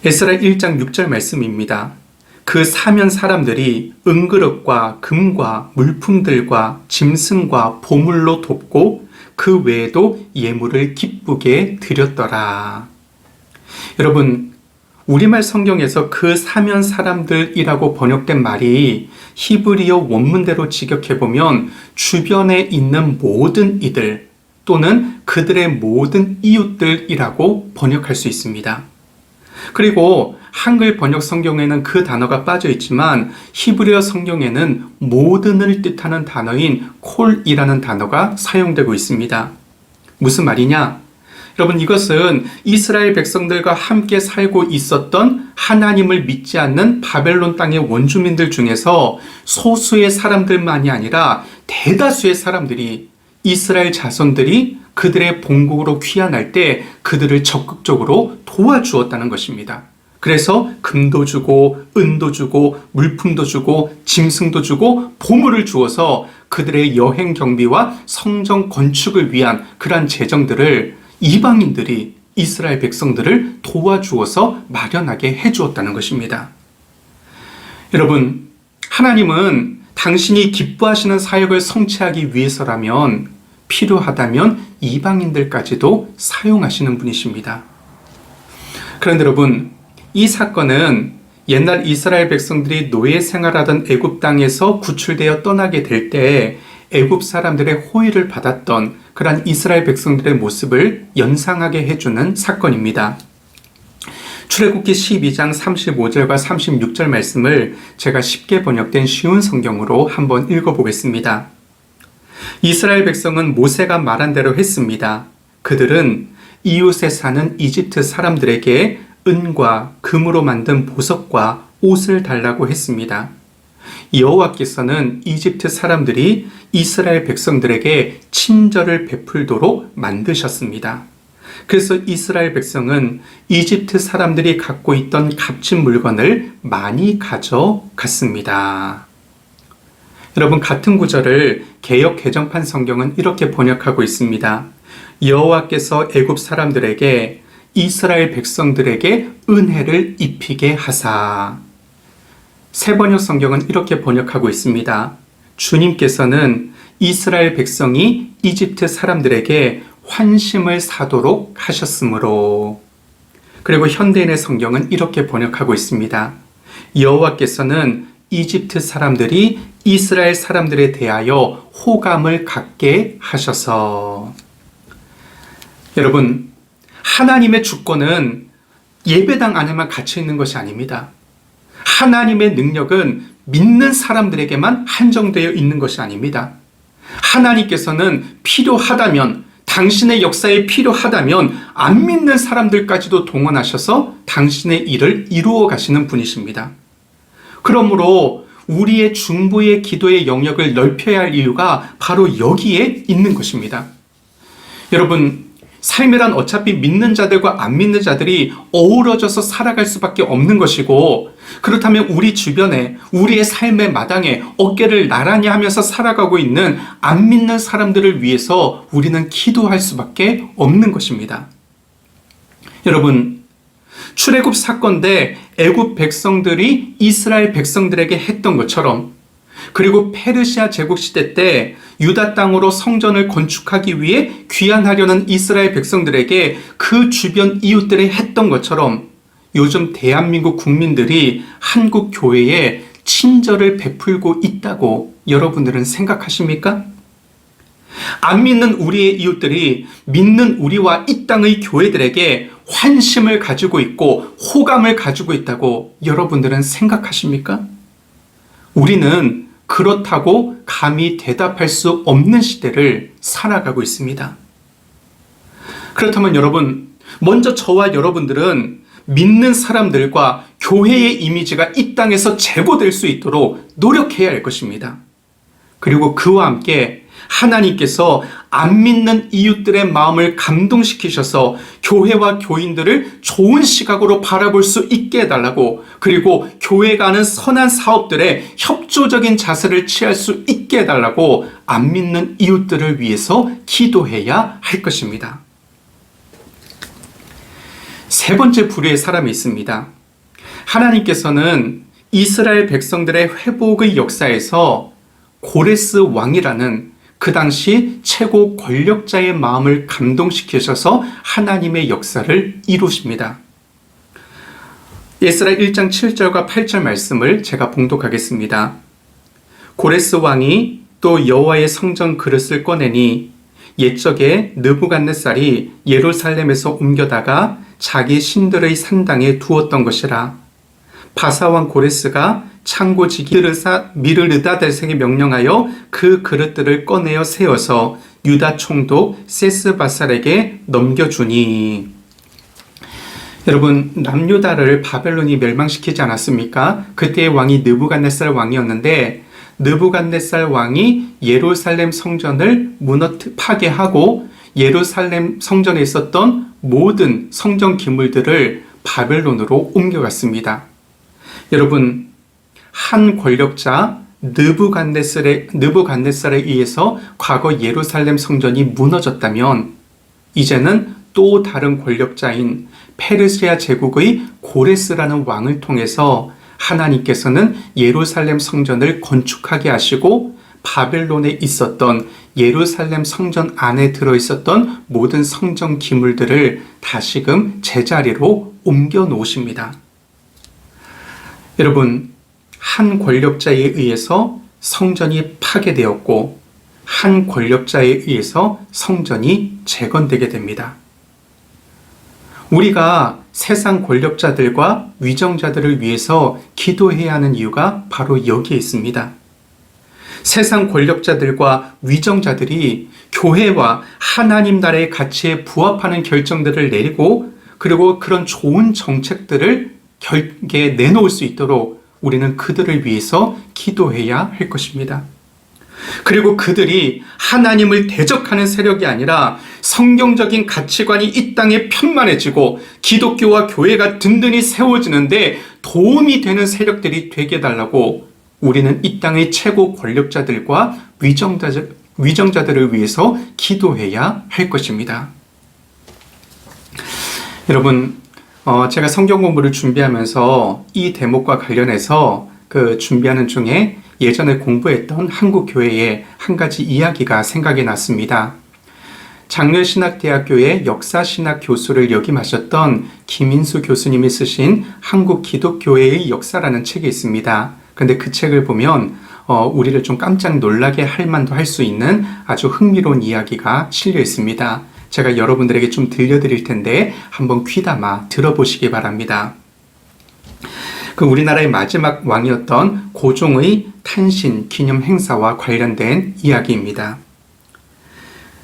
A: 에스라 1장 6절 말씀입니다. 그 사면 사람들이 은그릇과 금과 물품들과 짐승과 보물로 돕고 그 외에도 예물을 기쁘게 드렸더라. 여러분, 우리말 성경에서 그 사면 사람들이라고 번역된 말이 히브리어 원문대로 직역해보면 주변에 있는 모든 이들 또는 그들의 모든 이웃들이라고 번역할 수 있습니다. 그리고 한글 번역 성경에는 그 단어가 빠져 있지만 히브리어 성경에는 모든을 뜻하는 단어인 콜이라는 단어가 사용되고 있습니다. 무슨 말이냐? 여러분, 이것은 이스라엘 백성들과 함께 살고 있었던 하나님을 믿지 않는 바벨론 땅의 원주민들 중에서 소수의 사람들만이 아니라 대다수의 사람들이, 이스라엘 자손들이 그들의 본국으로 귀환할 때 그들을 적극적으로 도와주었다는 것입니다. 그래서 금도 주고 은도 주고 물품도 주고 짐승도 주고 보물을 주어서 그들의 여행 경비와 성전 건축을 위한 그러한 재정들을 이방인들이 이스라엘 백성들을 도와주어서 마련하게 해주었다는 것입니다. 여러분, 하나님은 당신이 기뻐하시는 사역을 성취하기 위해서라면 필요하다면 이방인들까지도 사용하시는 분이십니다. 그런데 여러분, 이 사건은 옛날 이스라엘 백성들이 노예 생활하던 애굽 땅에서 구출되어 떠나게 될 때 애굽 사람들의 호의를 받았던 그러한 이스라엘 백성들의 모습을 연상하게 해주는 사건입니다. 출애굽기 12장 35절과 36절 말씀을 제가 쉽게 번역된 쉬운 성경으로 한번 읽어보겠습니다. 이스라엘 백성은 모세가 말한 대로 했습니다. 그들은 이웃에 사는 이집트 사람들에게 은과 금으로 만든 보석과 옷을 달라고 했습니다. 여호와께서는 이집트 사람들이 이스라엘 백성들에게 친절을 베풀도록 만드셨습니다. 그래서 이스라엘 백성은 이집트 사람들이 갖고 있던 값진 물건을 많이 가져갔습니다. 여러분, 같은 구절을 개역 개정판 성경은 이렇게 번역하고 있습니다. 여호와께서 애굽 사람들에게 이스라엘 백성들에게 은혜를 입히게 하사. 새 번역 성경은 이렇게 번역하고 있습니다. 주님께서는 이스라엘 백성이 이집트 사람들에게 환심을 사도록 하셨으므로. 그리고 현대인의 성경은 이렇게 번역하고 있습니다. 여호와께서는 이집트 사람들이 이스라엘 사람들에 대하여 호감을 갖게 하셔서. 여러분, 하나님의 주권은 예배당 안에만 갇혀 있는 것이 아닙니다. 하나님의 능력은 믿는 사람들에게만 한정되어 있는 것이 아닙니다. 하나님께서는 필요하다면, 당신의 역사에 필요하다면 안 믿는 사람들까지도 동원하셔서 당신의 일을 이루어 가시는 분이십니다. 그러므로 우리의 중보의 기도의 영역을 넓혀야 할 이유가 바로 여기에 있는 것입니다. 여러분, 삶이란 어차피 믿는 자들과 안 믿는 자들이 어우러져서 살아갈 수밖에 없는 것이고, 그렇다면 우리 주변에, 우리의 삶의 마당에 어깨를 나란히 하면서 살아가고 있는 안 믿는 사람들을 위해서 우리는 기도할 수밖에 없는 것입니다. 여러분, 출애굽 사건 때 애굽 백성들이 이스라엘 백성들에게 했던 것처럼, 그리고 페르시아 제국 시대 때 유다 땅으로 성전을 건축하기 위해 귀환하려는 이스라엘 백성들에게 그 주변 이웃들이 했던 것처럼 요즘 대한민국 국민들이 한국 교회에 친절을 베풀고 있다고 여러분들은 생각하십니까? 안 믿는 우리의 이웃들이 믿는 우리와 이 땅의 교회들에게 환심을 가지고 있고 호감을 가지고 있다고 여러분들은 생각하십니까? 우리는 그렇다고 감히 대답할 수 없는 시대를 살아가고 있습니다. 그렇다면 여러분, 먼저 저와 여러분들은 믿는 사람들과 교회의 이미지가 이 땅에서 제고될 수 있도록 노력해야 할 것입니다. 그리고 그와 함께 하나님께서 안 믿는 이웃들의 마음을 감동시키셔서 교회와 교인들을 좋은 시각으로 바라볼 수 있게 해달라고, 그리고 교회가 하는 선한 사업들에 협조적인 자세를 취할 수 있게 해달라고 안 믿는 이웃들을 위해서 기도해야 할 것입니다. 세 번째 부류의 사람이 있습니다. 하나님께서는 이스라엘 백성들의 회복의 역사에서 고레스 왕이라는 그 당시 최고 권력자의 마음을 감동시키셔서 하나님의 역사를 이루십니다. 에스라 1장 7절과 8절 말씀을 제가 봉독하겠습니다. 고레스 왕이 또 여호와의 성전 그릇을 꺼내니 옛적에 느부갓네살이 예루살렘에서 옮겨다가 자기 신들의 산당에 두었던 것이라. 바사왕 고레스가 창고지기 미르르다데스에게 명령하여 그 그릇들을 꺼내어 세워서 유다 총독 세스바살에게 넘겨주니. 여러분, 남유다를 바벨론이 멸망시키지 않았습니까? 그때의 왕이 느부갓네살 왕이었는데, 느부갓네살 왕이 예루살렘 성전을 파괴하고 예루살렘 성전에 있었던 모든 성전 기물들을 바벨론으로 옮겨갔습니다. 여러분, 한 권력자 느부갓네살에 의해서 과거 예루살렘 성전이 무너졌다면, 이제는 또 다른 권력자인 페르시아 제국의 고레스라는 왕을 통해서 하나님께서는 예루살렘 성전을 건축하게 하시고 바벨론에 있었던 예루살렘 성전 안에 들어있었던 모든 성전 기물들을 다시금 제자리로 옮겨 놓으십니다. 여러분, 한 권력자에 의해서 성전이 파괴되었고 한 권력자에 의해서 성전이 재건되게 됩니다. 우리가 세상 권력자들과 위정자들을 위해서 기도해야 하는 이유가 바로 여기에 있습니다. 세상 권력자들과 위정자들이 교회와 하나님 나라의 가치에 부합하는 결정들을 내리고, 그리고 그런 좋은 정책들을 결국에 내놓을 수 있도록 우리는 그들을 위해서 기도해야 할 것입니다. 그리고 그들이 하나님을 대적하는 세력이 아니라 성경적인 가치관이 이 땅에 편만해지고 기독교와 교회가 든든히 세워지는데 도움이 되는 세력들이 되게 해달라고 우리는 이 땅의 최고 권력자들과 위정자들을 위해서 기도해야 할 것입니다. 여러분, 제가 성경 공부를 준비하면서 이 대목과 관련해서 준비하는 중에 예전에 공부했던 한국 교회의 한 가지 이야기가 생각이 났습니다. 장려신학대학교의 역사신학 교수를 역임하셨던 김인수 교수님이 쓰신 한국 기독교회의 역사라는 책이 있습니다. 그런데 그 책을 보면 우리를 좀 깜짝 놀라게 할 만도 할 수 있는 아주 흥미로운 이야기가 실려 있습니다. 제가 여러분들에게 좀 들려드릴 텐데 한번 귀담아 들어보시기 바랍니다. 그 우리나라의 마지막 왕이었던 고종의 탄신 기념 행사와 관련된 이야기입니다.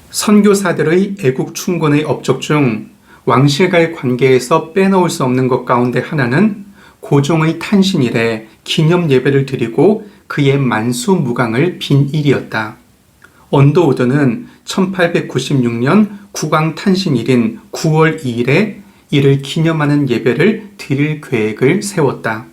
A: 선교사들의 애국 충곤의 업적 중 왕실과의 관계에서 빼놓을 수 없는 것 가운데 하나는 고종의 탄신일에 기념 예배를 드리고 그의 만수무강을 빈 일이었다. 언더우드는 1896년 국왕 탄신일인 9월 2일에 이를 기념하는 예배를 드릴 계획을 세웠다.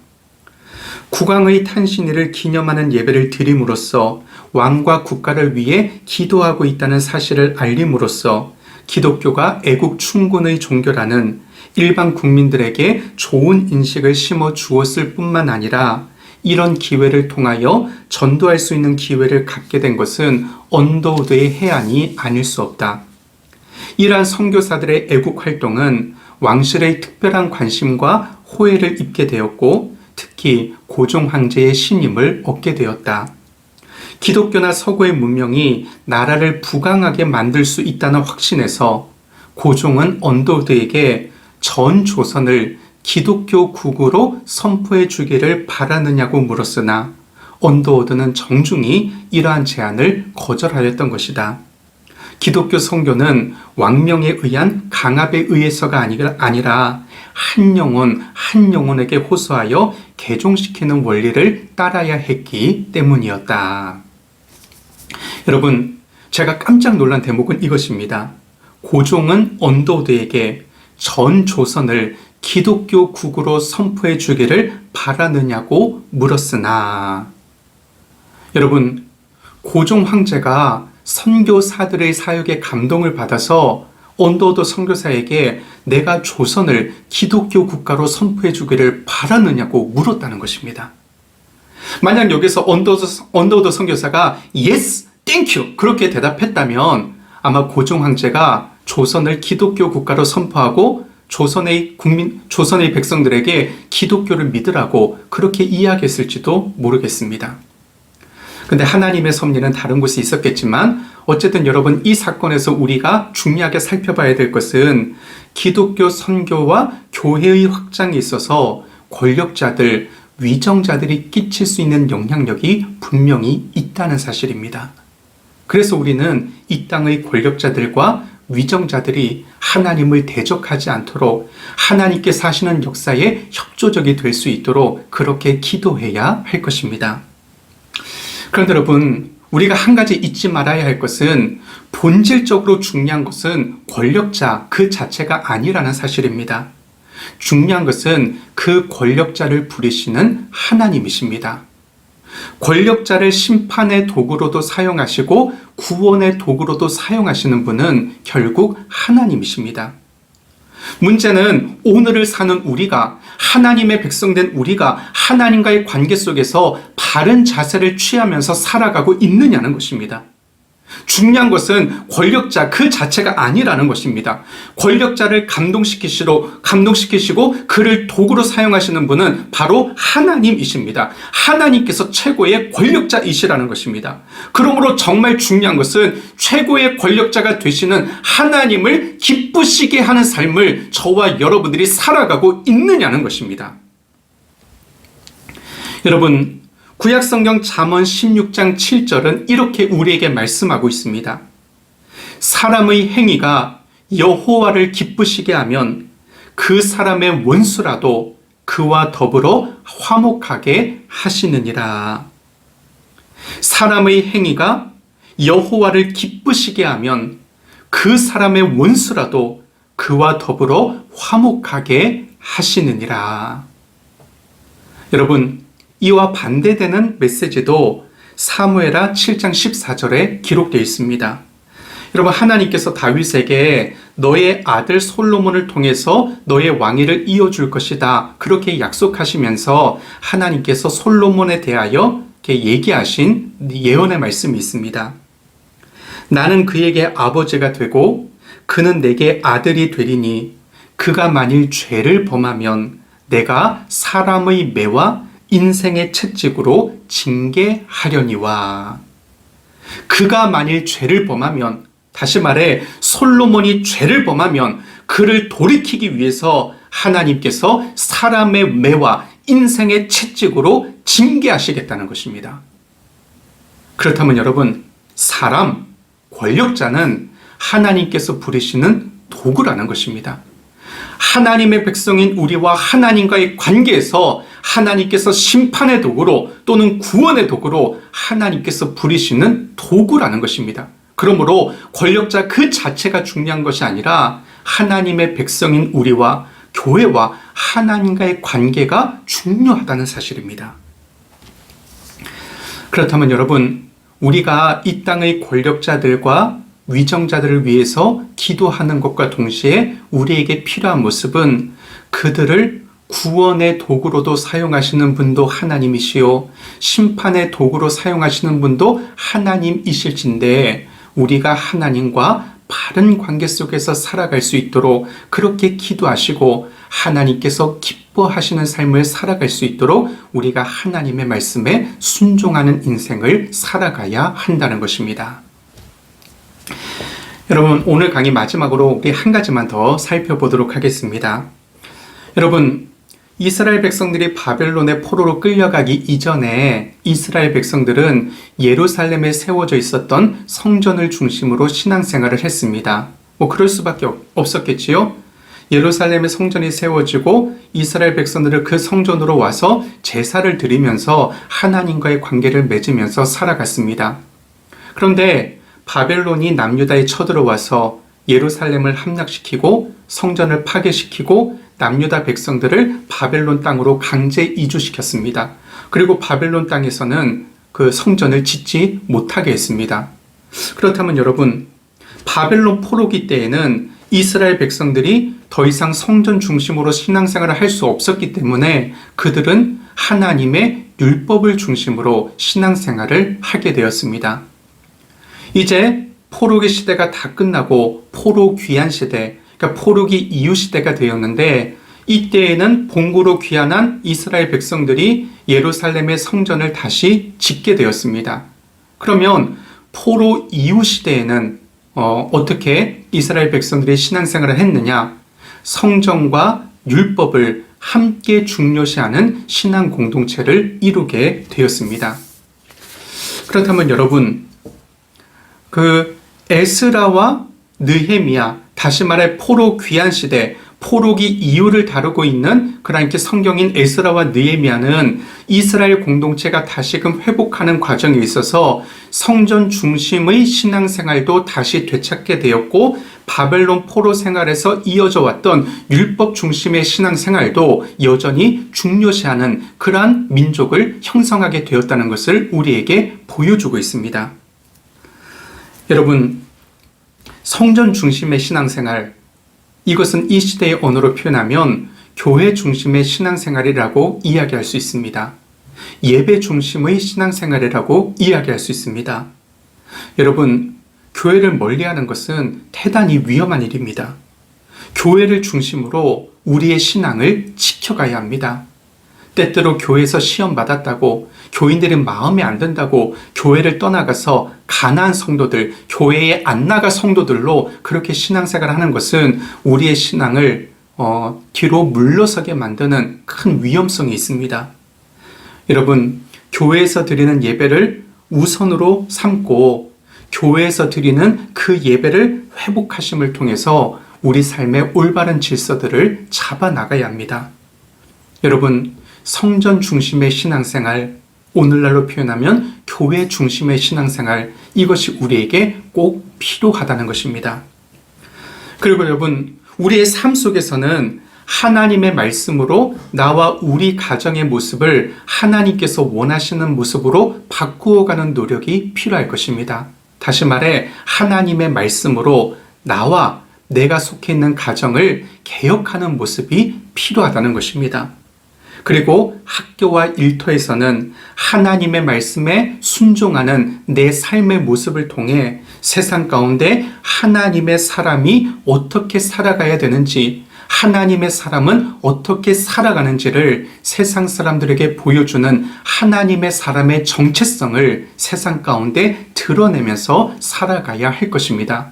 A: 국왕의 탄신일을 기념하는 예배를 드림으로써 왕과 국가를 위해 기도하고 있다는 사실을 알림으로써 기독교가 애국 충곤의 종교라는 일반 국민들에게 좋은 인식을 심어 주었을 뿐만 아니라 이런 기회를 통하여 전도할 수 있는 기회를 갖게 된 것은 언더우드의 해안이 아닐 수 없다. 이러한 선교사들의 애국 활동은 왕실의 특별한 관심과 호혜를 입게 되었고 특히 고종 황제의 신임을 얻게 되었다. 기독교나 서구의 문명이 나라를 부강하게 만들 수 있다는 확신에서 고종은 언더우드에게 전 조선을 기독교 국으로 선포해 주기를 바라느냐고 물었으나 언더우드는 정중히 이러한 제안을 거절하였던 것이다. 기독교 선교는 왕명에 의한 강압에 의해서가 아니라 한 영혼 한 영혼에게 호소하여 개종시키는 원리를 따라야 했기 때문이었다. 여러분, 제가 깜짝 놀란 대목은 이것입니다. 고종은 언더우드에게 전 조선을 기독교 국으로 선포해 주기를 바라느냐고 물었으나, 여러분, 고종 황제가 선교사들의 사역에 감동을 받아서 언더우드 선교사에게 내가 조선을 기독교 국가로 선포해 주기를 바라느냐고 물었다는 것입니다. 만약 여기서 언더우드 선교사가 Yes, Thank you 그렇게 대답했다면 아마 고종 황제가 조선을 기독교 국가로 선포하고 조선의 백성들에게 기독교를 믿으라고 그렇게 이야기했을지도 모르겠습니다. 근데 하나님의 섭리는 다른 곳에 있었겠지만 어쨌든 여러분, 이 사건에서 우리가 중요하게 살펴봐야 될 것은 기독교 선교와 교회의 확장에 있어서 권력자들, 위정자들이 끼칠 수 있는 영향력이 분명히 있다는 사실입니다. 그래서 우리는 이 땅의 권력자들과 위정자들이 하나님을 대적하지 않도록 하나님께 사시는 역사에 협조적이 될 수 있도록 그렇게 기도해야 할 것입니다. 그런데 여러분, 우리가 한 가지 잊지 말아야 할 것은 본질적으로 중요한 것은 권력자 그 자체가 아니라는 사실입니다. 중요한 것은 그 권력자를 부리시는 하나님이십니다. 권력자를 심판의 도구로도 사용하시고 구원의 도구로도 사용하시는 분은 결국 하나님이십니다. 문제는 오늘을 사는 우리가, 하나님의 백성된 우리가 하나님과의 관계 속에서 바른 자세를 취하면서 살아가고 있느냐는 것입니다. 중요한 것은 권력자 그 자체가 아니라는 것입니다. 권력자를 감동시키시고 그를 도구로 사용하시는 분은 바로 하나님이십니다. 하나님께서 최고의 권력자이시라는 것입니다. 그러므로 정말 중요한 것은 최고의 권력자가 되시는 하나님을 기쁘시게 하는 삶을 저와 여러분들이 살아가고 있느냐는 것입니다. 여러분, 구약성경 잠언 16장 7절은 이렇게 우리에게 말씀하고 있습니다. 사람의 행위가 여호와를 기쁘시게 하면 그 사람의 원수라도 그와 더불어 화목하게 하시느니라. 사람의 행위가 여호와를 기쁘시게 하면 그 사람의 원수라도 그와 더불어 화목하게 하시느니라. 여러분, 이와 반대되는 메시지도 사무엘하 7장 14절에 기록되어 있습니다. 여러분, 하나님께서 다윗에게 너의 아들 솔로몬을 통해서 너의 왕위를 이어줄 것이다 그렇게 약속하시면서 하나님께서 솔로몬에 대하여 이렇게 얘기하신 예언의 말씀이 있습니다. 나는 그에게 아버지가 되고 그는 내게 아들이 되리니 그가 만일 죄를 범하면 내가 사람의 매와 인생의 채찍으로 징계하려니와. 그가 만일 죄를 범하면, 다시 말해 솔로몬이 죄를 범하면 그를 돌이키기 위해서 하나님께서 사람의 매와 인생의 채찍으로 징계하시겠다는 것입니다. 그렇다면 여러분, 사람, 권력자는 하나님께서 부리시는 도구라는 것입니다. 하나님의 백성인 우리와 하나님과의 관계에서 하나님께서 심판의 도구로 또는 구원의 도구로 하나님께서 부리시는 도구라는 것입니다. 그러므로 권력자 그 자체가 중요한 것이 아니라 하나님의 백성인 우리와 교회와 하나님과의 관계가 중요하다는 사실입니다. 그렇다면 여러분, 우리가 이 땅의 권력자들과 위정자들을 위해서 기도하는 것과 동시에 우리에게 필요한 모습은 그들을 구원의 도구로도 사용하시는 분도 하나님이시요 심판의 도구로 사용하시는 분도 하나님이실진데 우리가 하나님과 바른 관계 속에서 살아갈 수 있도록 그렇게 기도하시고 하나님께서 기뻐하시는 삶을 살아갈 수 있도록 우리가 하나님의 말씀에 순종하는 인생을 살아가야 한다는 것입니다. 여러분, 오늘 강의 마지막으로 우리 한 가지만 더 살펴보도록 하겠습니다. 여러분, 이스라엘 백성들이 바벨론의 포로로 끌려가기 이전에 이스라엘 백성들은 예루살렘에 세워져 있었던 성전을 중심으로 신앙생활을 했습니다. 그럴 수밖에 없었겠지요. 예루살렘의 성전이 세워지고 이스라엘 백성들은 그 성전으로 와서 제사를 드리면서 하나님과의 관계를 맺으면서 살아갔습니다. 그런데 바벨론이 남유다에 쳐들어와서 예루살렘을 함락시키고 성전을 파괴시키고 남유다 백성들을 바벨론 땅으로 강제 이주시켰습니다. 그리고 바벨론 땅에서는 그 성전을 짓지 못하게 했습니다. 그렇다면 여러분, 바벨론 포로기 때에는 이스라엘 백성들이 더 이상 성전 중심으로 신앙생활을 할 수 없었기 때문에 그들은 하나님의 율법을 중심으로 신앙생활을 하게 되었습니다. 이제 포로기 시대가 다 끝나고 포로 귀환 시대, 그러니까 포로기 이후 시대가 되었는데 이때에는 본고로 귀환한 이스라엘 백성들이 예루살렘의 성전을 다시 짓게 되었습니다. 그러면 포로 이후 시대에는 어떻게 이스라엘 백성들이 신앙생활을 했느냐? 성전과 율법을 함께 중요시하는 신앙 공동체를 이루게 되었습니다. 그렇다면 여러분, 그 에스라와 느헤미야, 다시 말해 포로 귀환 시대, 포로기 이후를 다루고 있는 그러니까 성경인 에스라와 느헤미야는 이스라엘 공동체가 다시금 회복하는 과정에 있어서 성전 중심의 신앙생활도 다시 되찾게 되었고 바벨론 포로 생활에서 이어져 왔던 율법 중심의 신앙생활도 여전히 중요시하는 그러한 민족을 형성하게 되었다는 것을 우리에게 보여주고 있습니다. 여러분, 성전 중심의 신앙생활, 이것은 이 시대의 언어로 표현하면 교회 중심의 신앙생활이라고 이야기할 수 있습니다. 예배 중심의 신앙생활이라고 이야기할 수 있습니다. 여러분, 교회를 멀리하는 것은 대단히 위험한 일입니다. 교회를 중심으로 우리의 신앙을 지켜가야 합니다. 때때로 교회에서 시험 받았다고, 교인들이 마음에 안 든다고 교회를 떠나가서 가난한 성도들, 교회에 안 나가 성도들로 그렇게 신앙생활을 하는 것은 우리의 신앙을 뒤로 물러서게 만드는 큰 위험성이 있습니다. 여러분, 교회에서 드리는 예배를 우선으로 삼고 교회에서 드리는 그 예배를 회복하심을 통해서 우리 삶의 올바른 질서들을 잡아 나가야 합니다. 여러분, 성전 중심의 신앙생활, 오늘날로 표현하면 교회 중심의 신앙생활, 이것이 우리에게 꼭 필요하다는 것입니다. 그리고 여러분, 우리의 삶 속에서는 하나님의 말씀으로 나와 우리 가정의 모습을 하나님께서 원하시는 모습으로 바꾸어가는 노력이 필요할 것입니다. 다시 말해 하나님의 말씀으로 나와 내가 속해 있는 가정을 개혁하는 모습이 필요하다는 것입니다. 그리고 학교와 일터에서는 하나님의 말씀에 순종하는 내 삶의 모습을 통해 세상 가운데 하나님의 사람이 어떻게 살아가야 되는지, 하나님의 사람은 어떻게 살아가는지를 세상 사람들에게 보여주는 하나님의 사람의 정체성을 세상 가운데 드러내면서 살아가야 할 것입니다.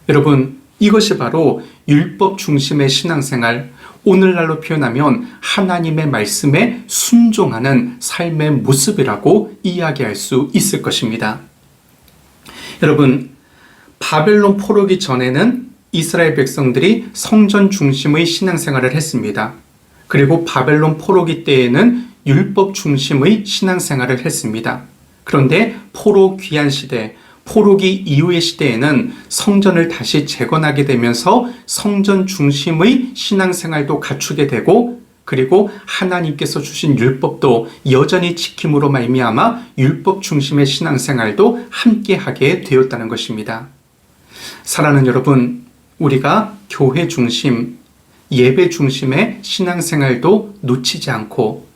A: 여러분, 이것이 바로 율법 중심의 신앙생활, 오늘날로 표현하면 하나님의 말씀에 순종하는 삶의 모습이라고 이야기할 수 있을 것입니다. 여러분, 바벨론 포로기 전에는 이스라엘 백성들이 성전 중심의 신앙생활을 했습니다. 그리고 바벨론 포로기 때에는 율법 중심의 신앙생활을 했습니다. 그런데 포로 귀환 시대, 포로기 이후의 시대에는 성전을 다시 재건하게 되면서 성전 중심의 신앙생활도 갖추게 되고, 그리고 하나님께서 주신 율법도 여전히 지킴으로 말미암아 율법 중심의 신앙생활도 함께하게 되었다는 것입니다. 사랑하는 여러분, 우리가 교회 중심, 예배 중심의 신앙생활도 놓치지 않고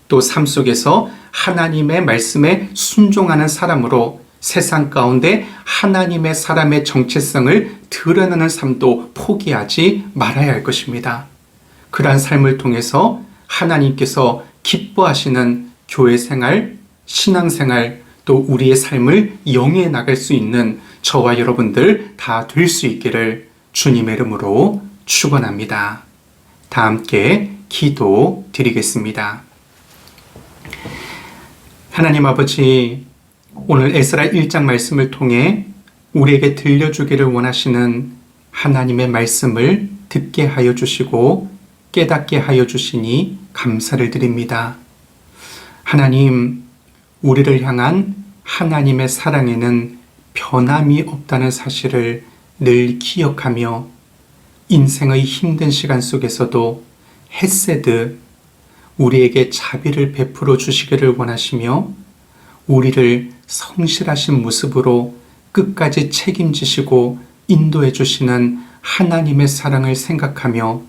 A: 또 삶 속에서 하나님의 말씀에 순종하는 사람으로 세상 가운데 하나님의 사람의 정체성을 드러내는 삶도 포기하지 말아야 할 것입니다. 그러한 삶을 통해서 하나님께서 기뻐하시는 교회 생활, 신앙 생활, 또 우리의 삶을 영위해 나갈 수 있는 저와 여러분들 다 될 수 있기를 주님의 이름으로 축원합니다. 다 함께 기도 드리겠습니다. 하나님 아버지, 오늘 에스라 1장 말씀을 통해 우리에게 들려주기를 원하시는 하나님의 말씀을 듣게 하여 주시고 깨닫게 하여 주시니 감사를 드립니다. 하나님, 우리를 향한 하나님의 사랑에는 변함이 없다는 사실을 늘 기억하며 인생의 힘든 시간 속에서도 헤세드, 우리에게 자비를 베풀어 주시기를 원하시며 우리를 성실하신 모습으로 끝까지 책임지시고 인도해 주시는 하나님의 사랑을 생각하며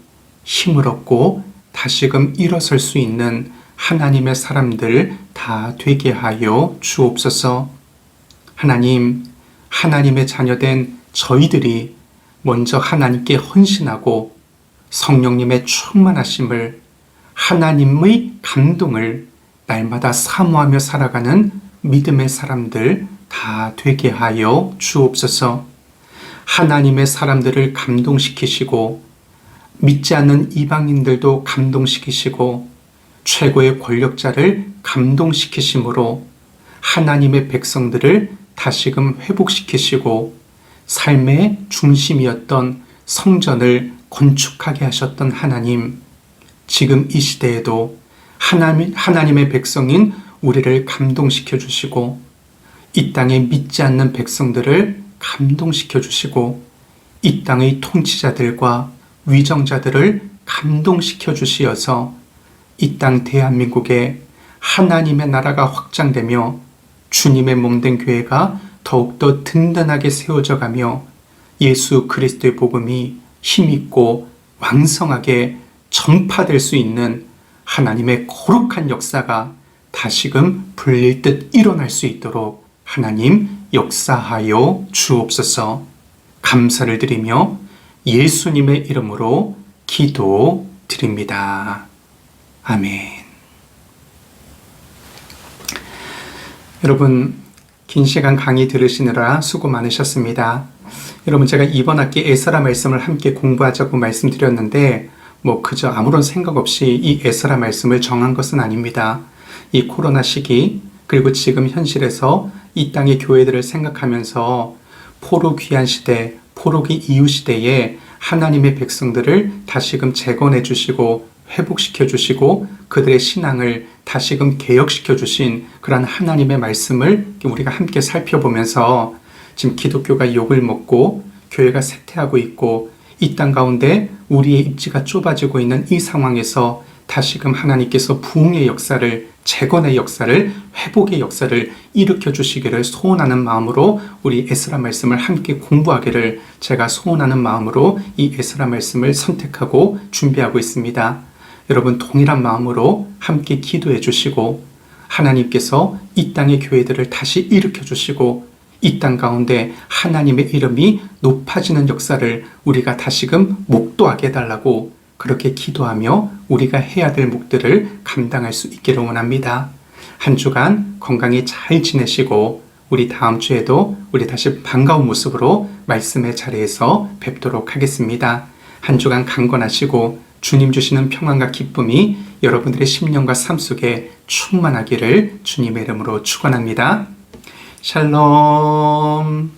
A: 힘을 얻고 다시금 일어설 수 있는 하나님의 사람들 다 되게 하여 주옵소서. 하나님, 하나님의 자녀된 저희들이 먼저 하나님께 헌신하고 성령님의 충만하심을, 하나님의 감동을 날마다 사모하며 살아가는 믿음의 사람들 다 되게 하여 주옵소서. 하나님의 사람들을 감동시키시고 믿지 않는 이방인들도 감동시키시고 최고의 권력자를 감동시키심으로 하나님의 백성들을 다시금 회복시키시고 삶의 중심이었던 성전을 건축하게 하셨던 하나님, 지금 이 시대에도 하나님의 백성인 우리를 감동시켜 주시고 이 땅에 믿지 않는 백성들을 감동시켜 주시고 이 땅의 통치자들과 위정자들을 감동시켜 주시어서 이 땅 대한민국에 하나님의 나라가 확장되며 주님의 몸된 교회가 더욱더 든든하게 세워져 가며 예수 그리스도의 복음이 힘있고 왕성하게 전파될 수 있는 하나님의 거룩한 역사가 다시금 불릴 듯 일어날 수 있도록 하나님 역사하여 주옵소서. 감사를 드리며 예수님의 이름으로 기도드립니다. 아멘. 여러분, 긴 시간 강의 들으시느라 수고 많으셨습니다. 여러분, 제가 이번 학기 에스라 말씀을 함께 공부하자고 말씀드렸는데 그저 아무런 생각 없이 이 에스라 말씀을 정한 것은 아닙니다. 이 코로나 시기, 그리고 지금 현실에서 이 땅의 교회들을 생각하면서 포로 귀환 시대, 포로기 이후 시대에 하나님의 백성들을 다시금 재건해 주시고 회복시켜 주시고 그들의 신앙을 다시금 개혁시켜 주신 그런 하나님의 말씀을 우리가 함께 살펴보면서 지금 기독교가 욕을 먹고 교회가 쇠퇴하고 있고 이 땅 가운데 우리의 입지가 좁아지고 있는 이 상황에서 다시금 하나님께서 부흥의 역사를, 재건의 역사를, 회복의 역사를 일으켜 주시기를 소원하는 마음으로 우리 에스라 말씀을 함께 공부하기를 제가 소원하는 마음으로 이 에스라 말씀을 선택하고 준비하고 있습니다. 여러분, 동일한 마음으로 함께 기도해 주시고 하나님께서 이 땅의 교회들을 다시 일으켜 주시고 이 땅 가운데 하나님의 이름이 높아지는 역사를 우리가 다시금 목도하게 해달라고 그렇게 기도하며 우리가 해야 될 몫들을 감당할 수 있기를 원합니다. 한 주간 건강히 잘 지내시고 우리 다음 주에도 우리 다시 반가운 모습으로 말씀의 자리에서 뵙도록 하겠습니다. 한 주간 강건하시고 주님 주시는 평안과 기쁨이 여러분들의 심령과 삶 속에 충만하기를 주님의 이름으로 축원합니다. 샬롬.